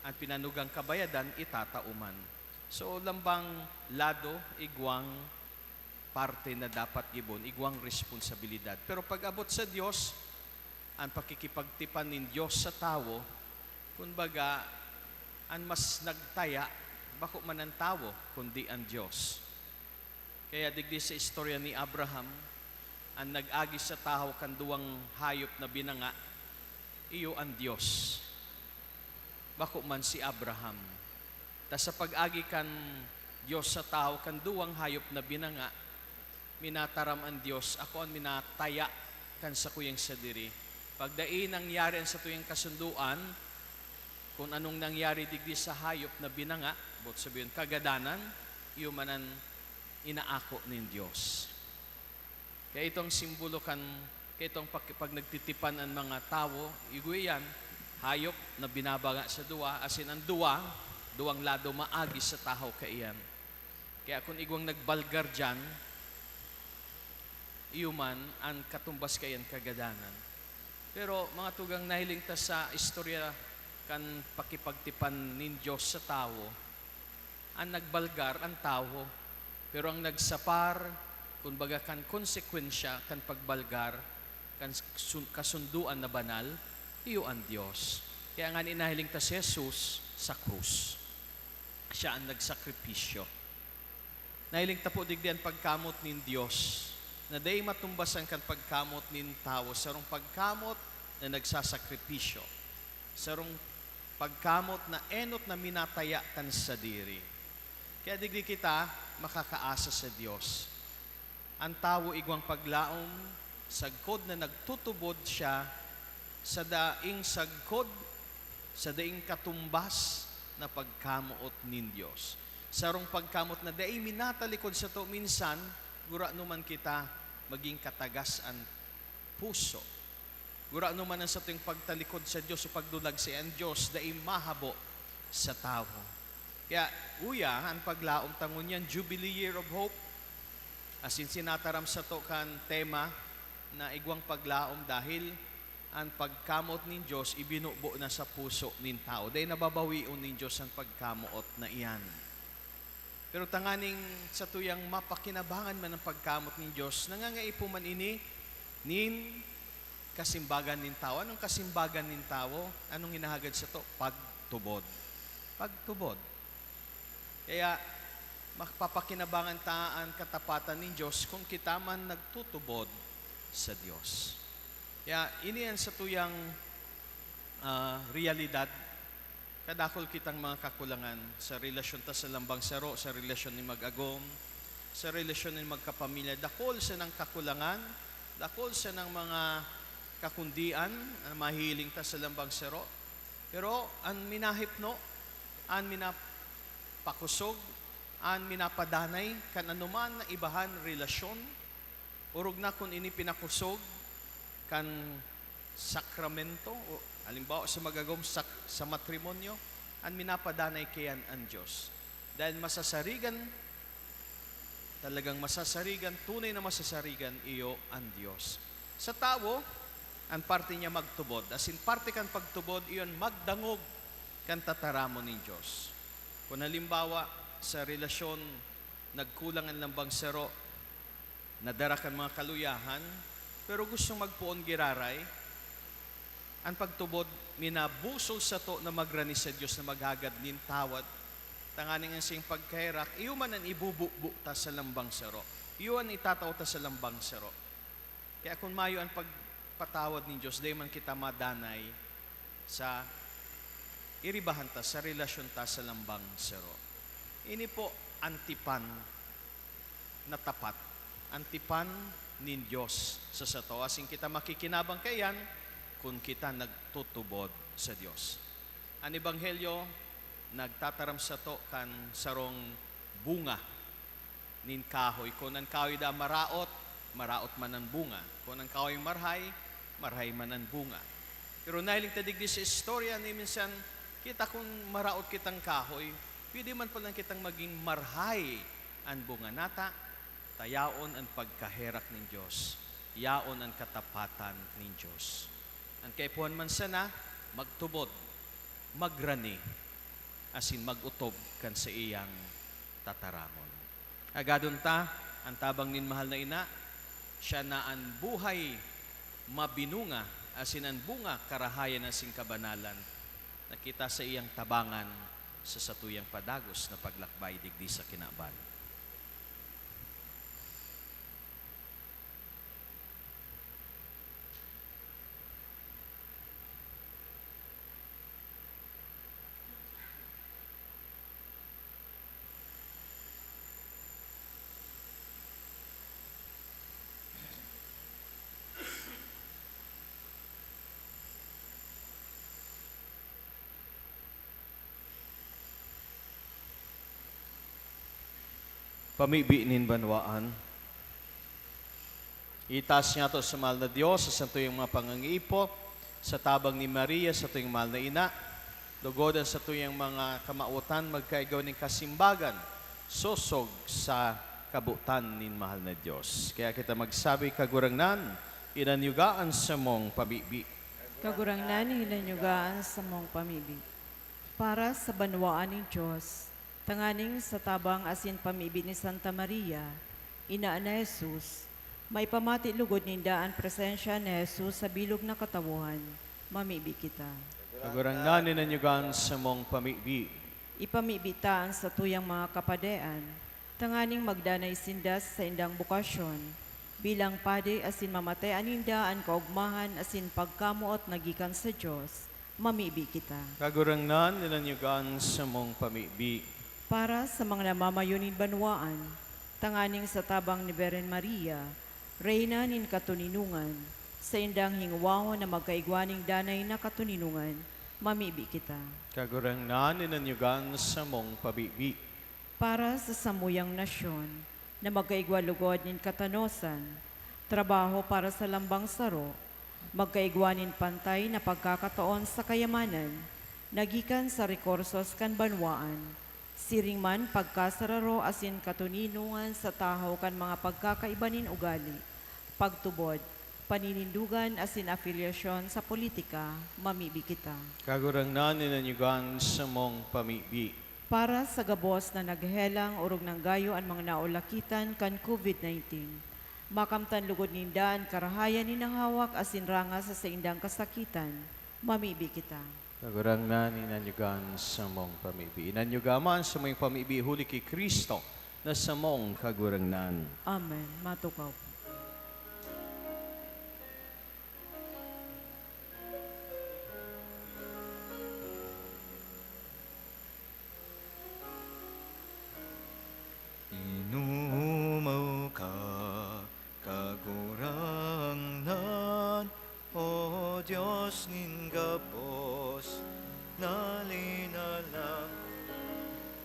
ang pinanugang kabayadan, itatauman. So, lambang lado, igwang parte na dapat gibon, igwang responsibilidad. Pero pag abot sa Diyos, ang pakikipagtipan ng Diyos sa tao, kumbaga, ang mas nagtaya, bako man ang tao, kundi ang Diyos. Kaya digdi sa istorya ni Abraham, ang nag-agi sa tao kanduwang hayop na binanga, iyo ang Diyos. Bako man si Abraham. Ta sa pag-agi kan Diyos sa tao, kanduwang hayop na binanga, minataram ang Diyos, ako ang minataya kan sa kuyang sadiri. Pagdain nangyari sa tuyang kasunduan, kung anong nangyari digdi sa hayop na binanga, bot sabihin, kagadanan, iyo manan inaako ng Diyos. Kaya itong simbolo kan, kaya itong pag nagtitipan ang mga tao, iguyan, hayop na binabaga sa duwa, asin ang duwang lado maagi sa tahaw kaiyan. Kaya kung igwang nagbalgar dyan, iyuman ang katumbas kayan kagadanan. Pero mga tugang nahiling ta sa istorya kan pakipagtipan nin Diyos sa tao, ang nagbalgar ang tao, pero ang nagsapar, kumbaga kan konsekwensya, kan pagbalgar, kan kasunduan na banal, iyo ang Diyos. Kaya nga inahiling ta si Jesus sa krus. Siya ang nagsakripisyo. Nahiling ta po digdian pagkamot nin Diyos, na day matumbasan kan pagkamot nin tao, sarong pagkamot na nagsasakripisyo, sarong pagkamot na enot na minataya kan sa diri. Kaya digdi kita makakaasa sa Diyos. Ang tao igwang paglaom, sagkod na nagtutubod siya sa daing sagkod, sa daing katumbas na pagkamuot nin Dios. Sarong pagkamot na daing minatalikod sa to minsan, gura numan kita maging katagas ang puso. Gura numan ang sa tuwing pagtalikod sa Diyos o pagdulag sa ang Diyos, daing mahabo sa tao. Kaya, uya, ang paglaom tangon yan, Jubilee Year of Hope, as in sinataram sa to kan tema na igwang paglaom dahil ang pagkamot nin Diyos ibinubo na sa puso nin tao. Dahil nababawion nin Diyos ang pagkamuot na iyan. Pero tanganing sa tuyang mapakinabangan man ang pagkamot nin Diyos, nangangaipo man ini nin kasimbagan nin tao. Anong kasimbagan nin tao? Anong hinahagad sa to? Pagtubod. Pagtubod. Kaya, makapapakinabangan taan katapatan nin Diyos kung kita man nagtutubod sa Diyos. Kaya, iniyan sa tuyang realidad, kadakol kitang mga kakulangan sa relasyon ta sa lambang saro, sa relasyon ni mag-agom, sa relasyon ni magkapamilya. Dakol sa ng kakulangan, dakol sa ng mga kakundian, mahiling ta sa lambang saro. Pero, ang minahipno, ang minapakusog, ang minapadanay, kan anuman na ibahan relasyon, urog na kung ini pinakusog, kan sakramento, o halimbawa sa magagom sa matrimonyo, ang minapadanay kayan ang Diyos. Dahil masasarigan, talagang masasarigan, tunay na masasarigan iyo ang Diyos. Sa tao, ang parte niya magtubod. As in, parte kan pagtubod, iyon magdangog kan tataramo ng Diyos. Kung halimbawa, sa relasyon, nagkulang ang lambang sero, nadara kan mga kaluyahan, pero gusto magpuon giraray, ang pagtubod, minabusol sa to na magrani sa Diyos na maghagad nin tawad, tanganing ang siyang pagkairak, iyo man ang ibububu ta sa lambang sero. Iyo ang itataw ta sa lambang sero. Kaya kung mayo ang pagpatawad ni Diyos, dahi man kita madanay sa iribahan ta, sa relasyon ta sa lambang sero. Ini po antipan na tapat. Antipan nin Diyos sa sato. Asing kita makikinabang kayan kung kita nagtutubod sa Diyos. Ang Ebanghelyo, nagtataram sa to kan sarong bunga nin kahoy. Kung ang kahoy da maraot, maraot man ang bunga. Kung ang kahoy marhay, marhay man ang bunga. Pero nahiling tadigdi sa istorya ni minsan, kita kung maraot kitang kahoy, pwede man palang kitang maging marhay ang bunga nata, tayaon ang pagkaherak ng Diyos, yaon ang katapatan ng Diyos. Ang kaipuhan man sana, magtubod, magrani, asin magutob kan sa iyang tataramon. Agadon ta, ang tabang nin mahal na ina, siya na ang buhay mabinunga, asin ang bunga karahayan ng singkabanalan, nakita sa iyang tabangan sa satuyang padagos na paglakbay digdi sa kinaban. Pamibi nin banwaan. Itas niya to sa mahal na Diyos, sa tuyong mga pangangipo, sa tabang ni Maria, sa tuyong mahal na ina, lugodan sa tuyong mga kamautan, magkaigaw ng kasimbagan, sosog sa kabutan nin mahal na Diyos. Kaya kita magsabi kagurangnan, inanyugaan sa mong pamibi. Kagurangnan hinanyugaan sa mong pamibi. Para sa banwaan ng Diyos, tanganing sa tabang asin pamibi ni Santa Maria, ina na Jesus, may pamati lugod nindaan presensya ni Jesus sa bilog na katawuhan, mamibi kita. Kagurangnan, inanyugaan sa mong pamibi. Ipamibitaan sa tuyang mga kapadean, tanganing magdanay sindas sa indang bukasyon, bilang pade asin mamatay anindaan kaugmahan asin pagkamuot nagikan sa Diyos, mamibi kita. Kagurangnan, inanyugaan sa mong pamibi. Para sa mga namamayunin banwaan, tanganing sa tabang ni Beren Maria, Reyna nin katuninungan, Sa indang hingwaho na magkaigwaning danay na katuninungan, mamibi kita. Kagurangnan inanyugan sa mong pabibi. Para sa samuyang nasyon na magkaigwalugod nin katanosan, trabaho para sa lambang saro, magkaigwanin pantay na pagkakataon sa kayamanan, nagikan sa rekursos kan banwaan, siring man pagkasararo asin katuninungan sa tahaw kan mga pagkakaibanin ugali, pagtubod, paninindugan asin afilyasyon sa politika, mamibi kita. Kagurangnan inanyugan sa mong pamibi. Para sa gabos na naghelang urog ng gayo ang mga naulakitan kan COVID-19, makamtan lugod nindaan karahayan ni hawak asin ranga sa indang kasakitan, mamibi kita. Kagurangnan inanyugan sa mong pamibi. Inanyugaman sa mong pamibi huli kay Kristo na sa mong kagurangnan. Amen. Matukaw. Inumaw ka, kagurangnan, O Diyos nin gabos, nalinalang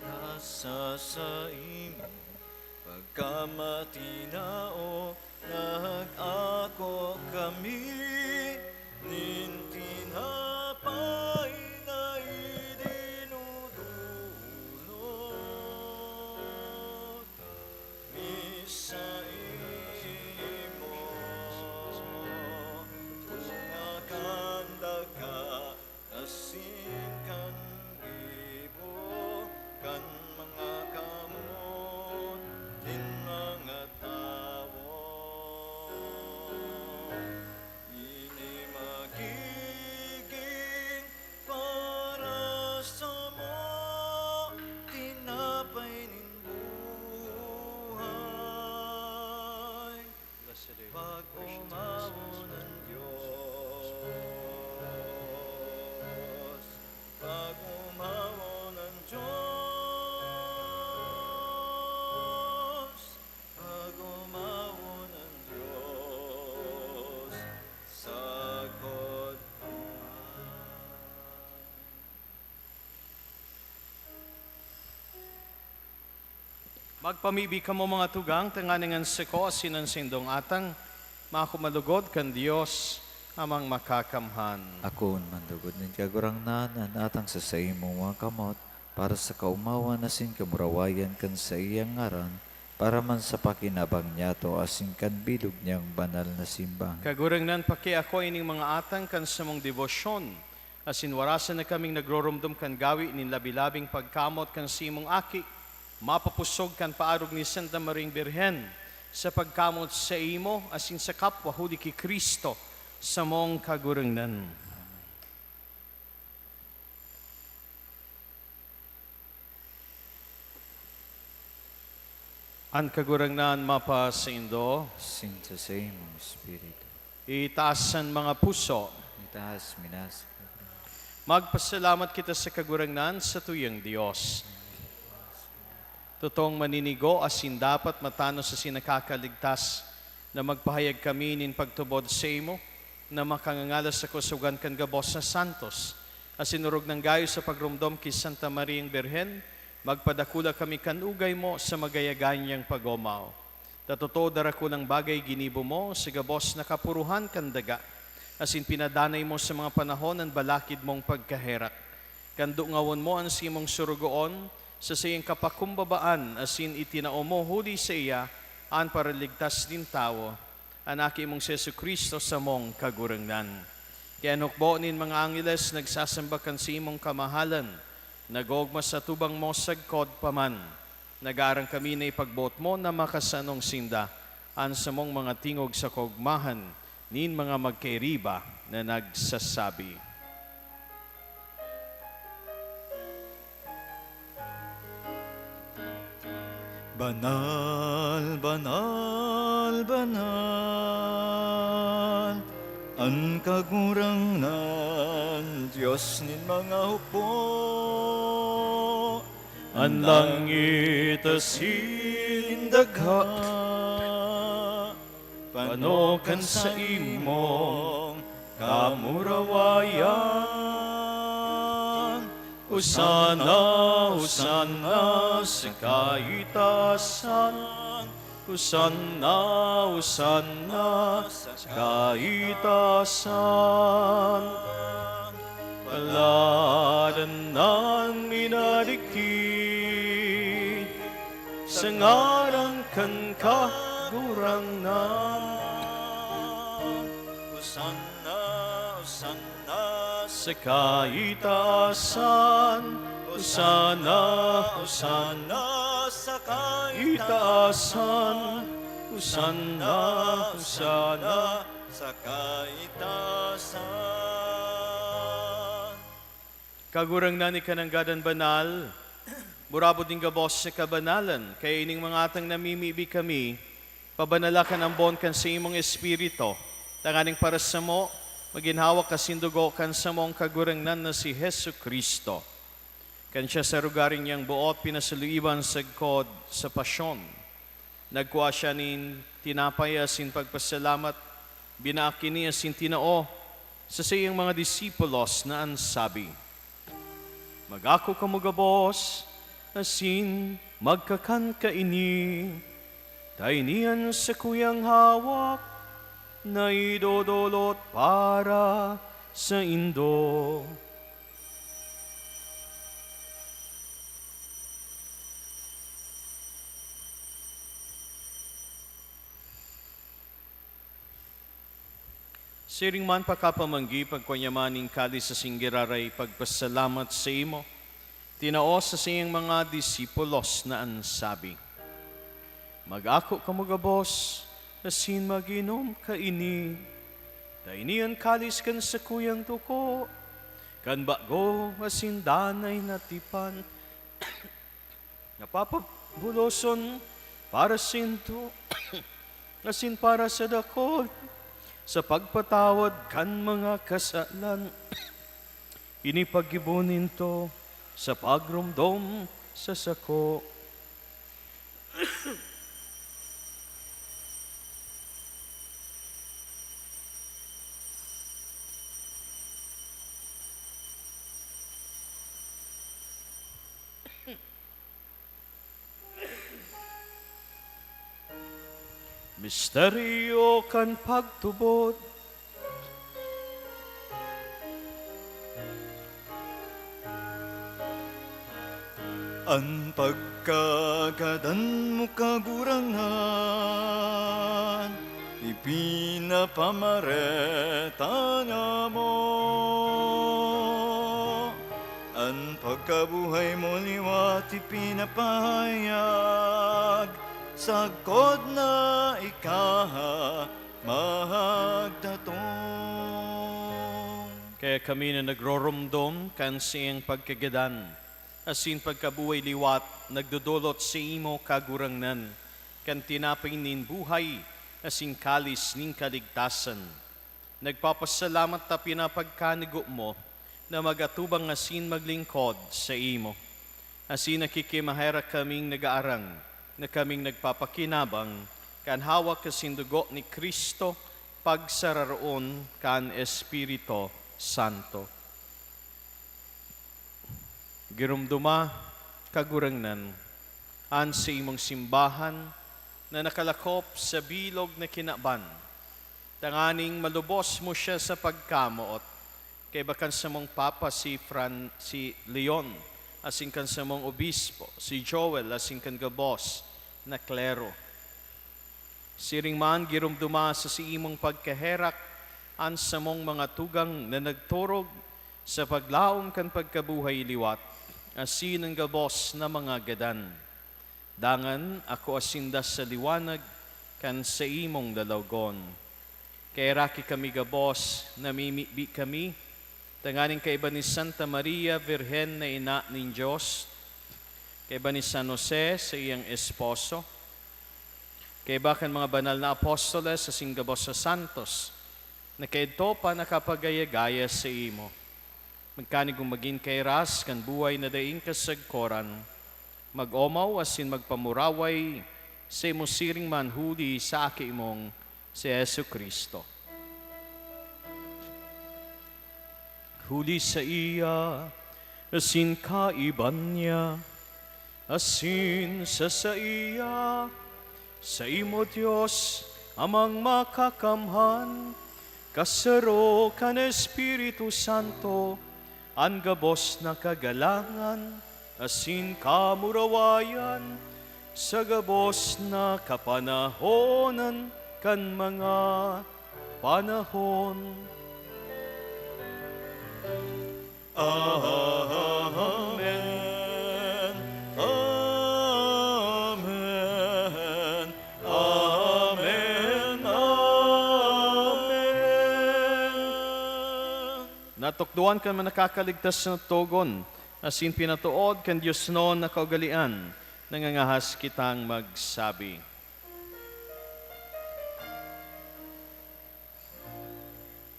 nasa sa imo, pagkamatinao, nag-ako kami, nin tinapay na idinudulot, misa imo, tungakandaga, asin kan gibo, kan mga kamot, din mga tao. Ini magiging para sa mo, tinapay nin buhay. Pag umawo ng Diyos, pag umawo ng Diyos, pag umawo ng Diyos, sagot Magpamibi ka mo mga tugang, tanganingan siko, asinan sindong atang, makumalugod kan Diyos, amang makakamhan. Akon mandugod nin kagurangnan an atang sa imong mga kamot, para sa kaumawan asin kamurawayan kan sa iyang ngaran, para man sa pakinabang niya to asin kan bilog niyang banal na simbang. Kagurangnan paki ako ining mga atang kan sa mong debosyon, asin warasan na kaming nagrorumdum kan gawi nin labilabing pagkamot kan simong aki, mapapusog kan paarog ni Santa Maring Birhen, sa pagkamot sa imo, asin sa kapwa huli ki Kristo, sa mong kagurangnan. An kagurangnan mapa sa indo, Sinta sa imong espiritu. itaasan mga puso, Itaas minas. magpasalamat kita sa kagurangnan sa tuyang Diyos. Totoong maninigo asin dapat matano sa sinakakaligtas na magpahayag kami nin pagtubod sa imo na makangangalas sa kusugan kan gabos na santos. Asinurog ng gayo sa pagrumdom kay Santa Mariang Birhen, magpadakula kami kanugay mo sa magayaganyang pagomaw. Tatoto darako ng bagay ginibo mo sa gabos na kapuruhan kandaga. Asin pinadanay mo sa mga panahon ng balakid mong pagkaherak. Kandungawon mo ang simong surugoon sa siyang kapakumbabaan asin itinao mo huli sa iya an paraligtas din tao. Anak imong si Jesu Kristo sa mong kagurangnan. Kaya nukbo nin mga angeles nagsasamba kan si imong kamahalan, nagogma sa tubang mo sagkod paman. Nagarang kami na ipagbot mo na makasanong sinda, an sa mong mga tingog sa kogmahan, nin mga magkairiba na nagsasabi. Banal, banal, banal, ang kagurangnan, Diyos nin mga hukbo. Ang langit asin Dagha, panokan sa imong kamurawayan. Hosana, Hosana sa kaitasan. Hosana, Hosana sa kaitasan. Paladan ng minadikit sa ngarang kan kagurangan. Hosana, Hosana sa kaitasan. Hosana, Hosana sa kaitasan. Hosana, Hosana sa kaitasan. Kagurang nani ka ng gadan banal, murabo din gabos sa kabanalan, kaya ining mga atang namimibi kami, pabanalakan ang bon kan sa imong espirito, tanganing para sa mo, maginhawak kasindugo kan sa mong kagurang nan na si Hesu Kristo. Kan siya sa rugaring niyang buot, pinasaluiban sa God sa pasyon. Nagkuha siya nin tinapay asin pagpasalamat, binaki niya sin tinao sa siyang mga disipulos na ansabi, Mag-ako kamugabos, asin magkakan kaini, tainian sa kuyang hawak, na idodolot para sa indo. Siring man pakapamanggi pagkwanyamaning kali sa singgiraray pagpasalamat sa imo, tinao sa siyang mga disipulos na ansabi, Mag-ako kamugabos, asin maginom kaini, tainian kalis kan sa kuyang tuko, kan bago asin danay na tipan, napapabuloson para sinto, asin para sa dakol, sa pagpatawad kan mga kasalan, inipagibunin to sa pagrumdom sa sako. Misteryo kan pagtubod, ang pagkagadan mo kagurangan, ipinapamareta nga mo. Ang pagkabuhay mo liwat ipinapahayag, sagkod na ikaha magdatong. Kaya kami na nagrorumdom kan siyang pagkagadan, asin pagkabuhay liwat, nagdudulot sa imo kagurangnan, kan tinapay nin buhay, asin kalis nin kaligtasan. Nagpapasalamat ta pinapagkanigo mo, na magatubang asin maglingkod sa imo. Asin nakikimahera kaming nagaarang, na kaming nagpapakinabang, kan hawak kasindugo ni Kristo, pagsararoon kan Espiritu Santo. Girumduma, kagurangnan, an sa imong simbahan, na nakalakop sa bilog na kinaban, tanganing malubos mo siya sa pagkamoot, kay bakan sa mong papa si Leon, asing kan sa mong obispo, si Joel, asing kan gabos, na klero. Siring man girumduma sa si imong pagkaherak, an sa mong mga tugang na nagturog sa paglaom kan pagkabuhay liwat, asin ang gabos na mga gadan. Dangan ako asinda sa liwanag kan sa imong dalawgon. Kay raki kami gabos, namimibi kami, tanganing kay iba ni Santa Maria, Virhen na ina ng Diyos, kay iba ni San Jose sa iyang esposo, kay iba kan mga banal na apostoles sa singgabos sa santos, na kay ito pa nakapagaya-gaya sa imo. Magkanigong maging kay ras, kan buhay na daing kasagkoran, mag-omaw asin magpamuraway, sa imo siring manhuli sa aki imong si Yesu Kristo. Huli sa iya, asin kaiban niya, asin sa iya, sa imo Diyos, amang makakamhan, kasaro ka na Espiritu Santo, ang gabos na kagalangan, asin kamurawayan, sa gabos na kapanahonan, kan mga panahon. Amen. Amen. Amen. Amen. Natukduan kan man nakakaligtas na tugon, asin pinatuod kan Diyos noon na kaugalian, nangangahas kitang magsabi.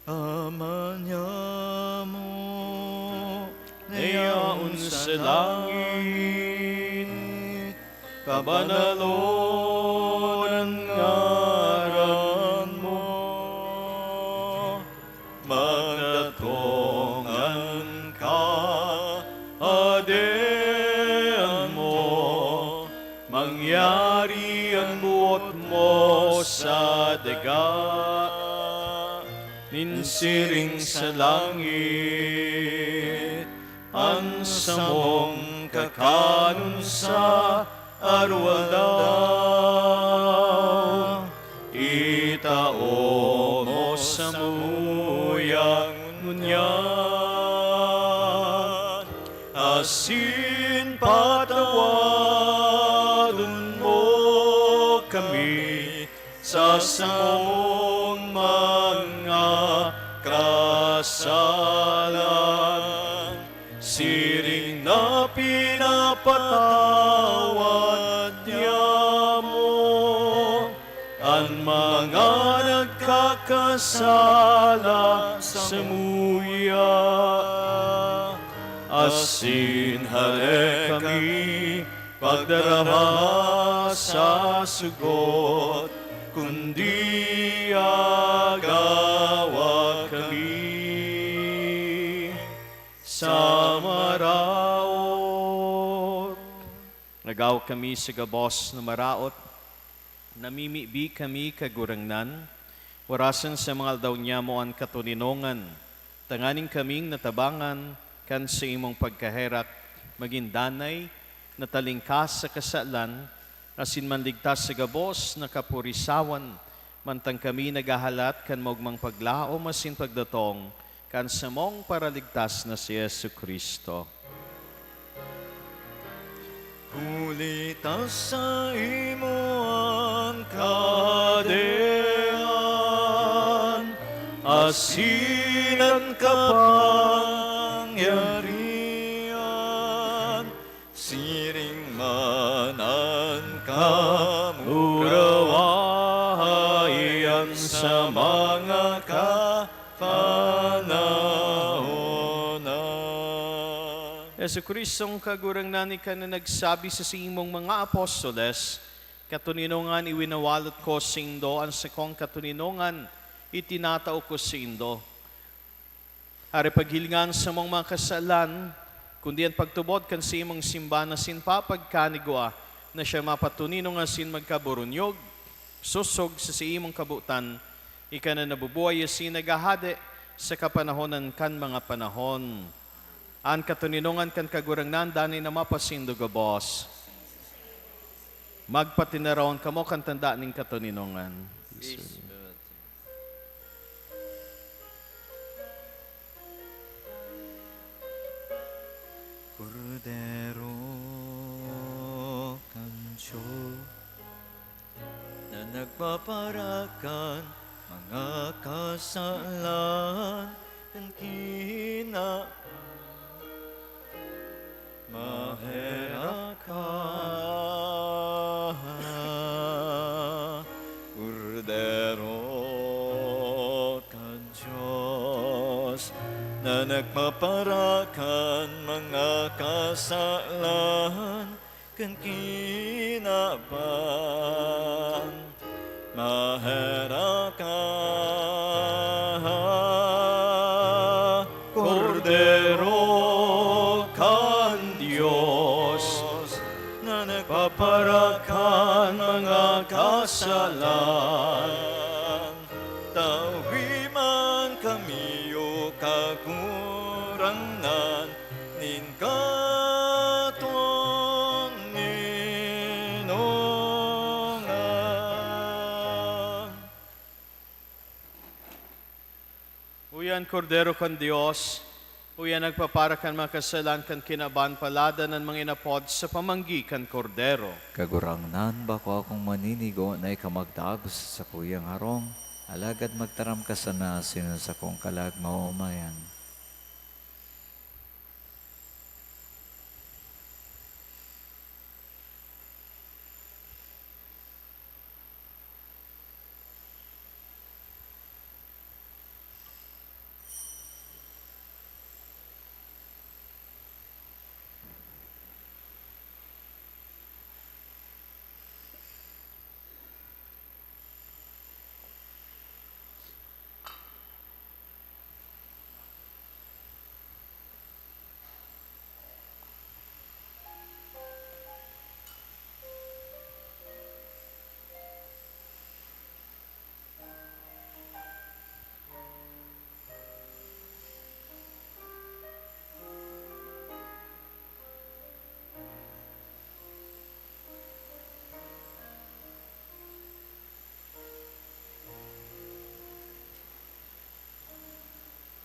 Ama niya mo, Nayaon sa langit, kabanalon ang ngaran mo. magdatongan ka, adean mo, Mangyari ang buot mo sa daga, ninsiring sa langit, ang samong kakanon sa arwaldaw. Itao mo sa muyang ngunyan, asin patawadon mo kami sa samong mga kasalan. Siring na pinapatawad niya mo ang mga nagkakasala sa muya. Asin hale kami pagdarama sa sugot, kundi agawa kami sa maraot. Nagaw kami sa gabos na maraot, namimibi kami kagurangnan, warasan sa mga aldaw niya mo ang katuninongan, tanganing kaming natabangan, kan sa imong pagkaherak, maging danay, natalingkas sa kasalan, asin manligtas sa gabos na kapurisawan, mantang kami nagahalat kan mogmang paglaom asin pagdatong, kan sa mong paraligtas na si Yesu Kristo. Hulita sa imo ang kadean, asinan kapangyarihan, siring manan kamurawayan sa mga kapanahonan. Yesu Kristong kagurangnan ka na nagsabi sa imong mga apostoles, katuninongan iwinawalot ko sa indo, ang sakong katuninongan itinatao ko sa indo. Ari paghilingan sa mong mga kasalan, kundi ang pagtubod kan sa imong simba na sinpapagkanigwa, na siya mapatuninong asin magkaburunyog, susog sa imong kabutan, ika na nabubuhay asin nagahade sa kapanahonan kan mga panahon. Ang katuninongan kan kagurangnan, dani na mapasindo gabos. Magpatinaraon kamo kan tanda ning katuninongan. Cordero kancho na nagpaparakan mga kasalan ng kina mahera ka, Cordero ka Diyos, na nagpaparakan mga kasalan kan kinaban, mahera ka, Kordero kan Diyos, na nagpaparakan mga kasalan. Tawi man kami o kagurangnan, nin katon ninongan. Uyan Kordero kan Dios, uyan nagpapara kan mga kasalan kan kinaban palada ng mga inapod sa pamanggi kan Kordero. Kagurangnan ba ko akong maninigo na ikamagdagos sa kuyang harong, alagad magtaram ka sana sino sa kong kalag maumayan.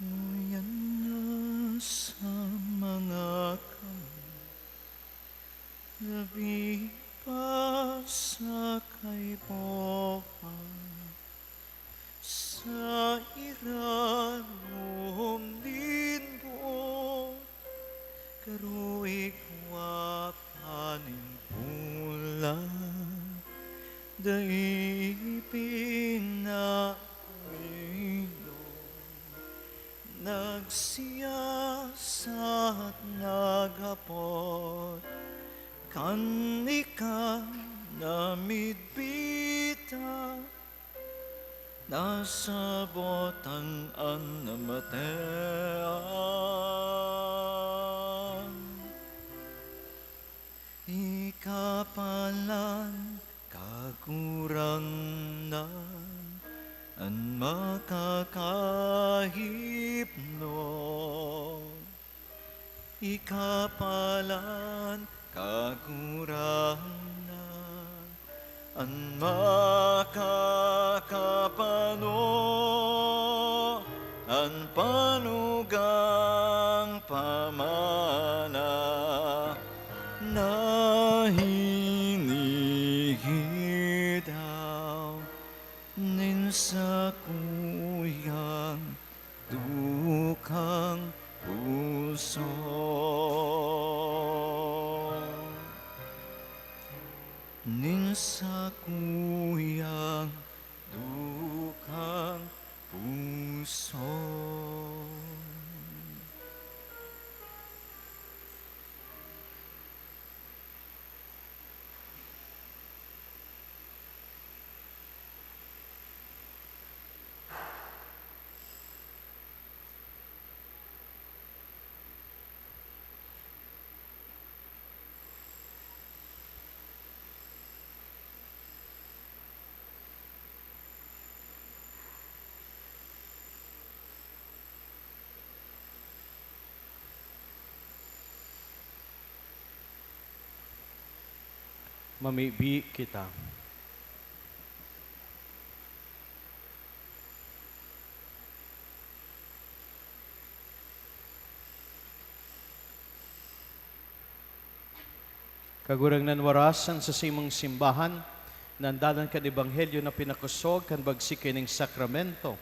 Uyan na sa mga gabi pa sa kaibukan, sa iranong linggo, karuig wapaning bulan, daipin na nagsiyasat naghapot, kanika namidbita, nasabotan ang namatean. Ikapalan kagurang na ang makakahipno, ikapalan kaguranan ang makakapano, ang panugang pamana na hinihidaw nin sa kuyang dukang puso. Nin sa kuyang dukang puso. Mamibi kita. Kagurang nan warasan sa simong simbahan, nandalan kan ebanghelyo na pinakusog kan bagsik kining sakramento,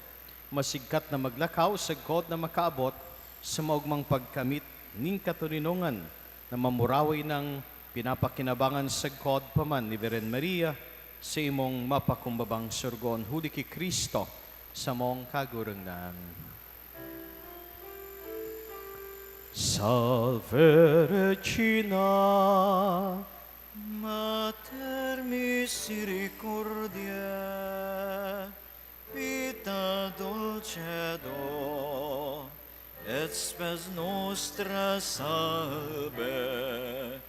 masigkat na maglakaw sa god na makaabot sa maugmang pagkamit ning katuninungan na mamuraway ng pinapakinabangan sa god paman ni Virgen Maria sa imong mapakumbabang surgon huli ki Kristo sa mong kagurangnan. Salve Regina, Mater misericordiae, dulcedo, et spes nostra salve,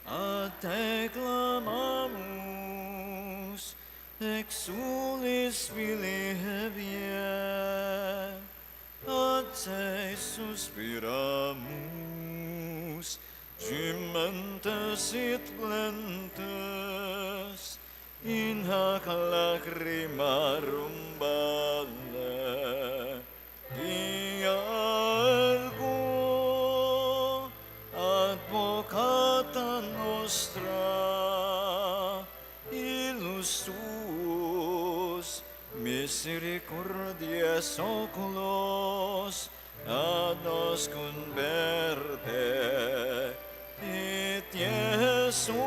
ad te clamamus, exulis Filii Hevae, ad te suspiramus, gementes et plentes, in hac lacrimarum valle, dia ergo advocata nostra, illus tuus misericordias oculos ad nos converte, et Iesum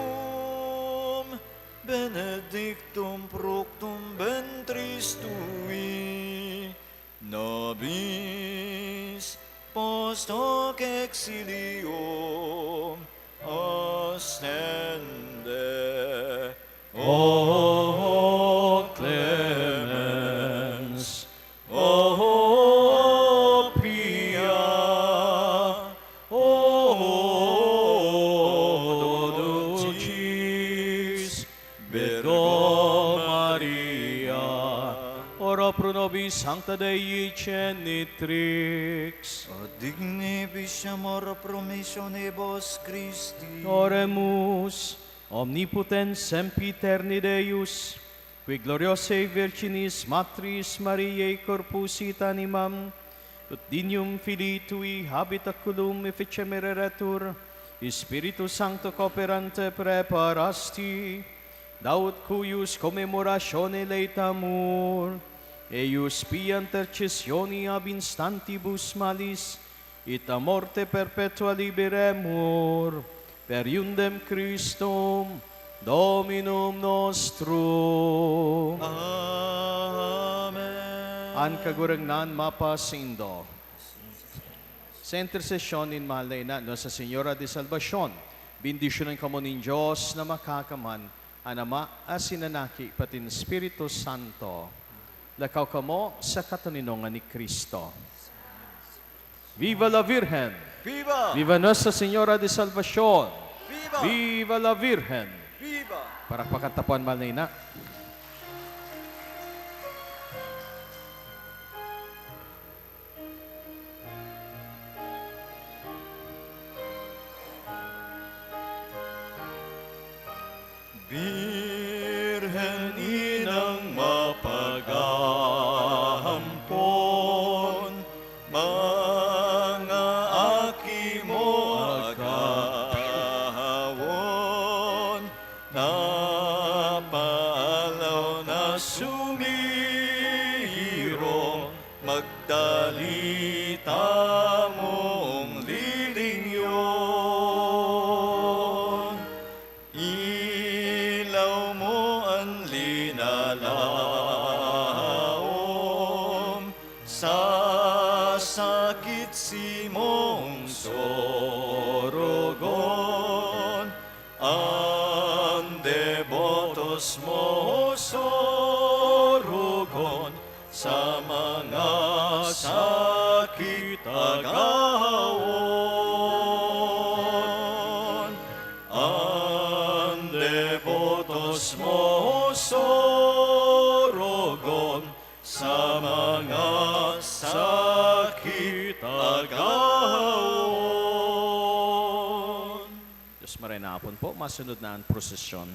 benedictum fructum ventris tui, nobis post hoc exilium ostende. O clemens, o pia, o dulcis Virgo Maria, ora pro nobis sancta Dei genitrix, Digni amor promissionibus Christi. Oremus, omnipotens sempiterni Deus, qui gloriosae Virginis Matris Mariae corpusit animam, ut dignum Filii Tui habitaculum efficemeretur, Spiritus Sancto cooperante preparasti, daut cuius commemoratione leitamur, eius pia intercessioni ab instantibus malis, et a morte perpetua liberemur, per iundem Christum, Dominum nostrum. Amen. An kagurangnan mapasindo. Sa intercession in mahal na ina, no, sa Senyora de Salvacion, bendisyonan kamo nin Diyos na makakaman, ang Ama, Asinanaki, pati ng Espiritu Santo. Lakaw kamo sa kataninongan ni Kristo. Viva la Virgen! Viva! Viva Nuestra Señora de Salvacion! Viva! Viva la Virgen! Viva! Para pakatapuan mahal na ina. Birhen inang mapagahampon, mga aki mo agawon, napalaw na sumiro, magdalita mong lilingyon. Ilaw mo ang linalaom, sa sakit si mong sorogon, ang debotos mo sorogon, sa mga sakit agawon. Ang devotos mo sorogon, sa mga sakit agawon. Diyos maray na hapon po, masunod na ang prosesyon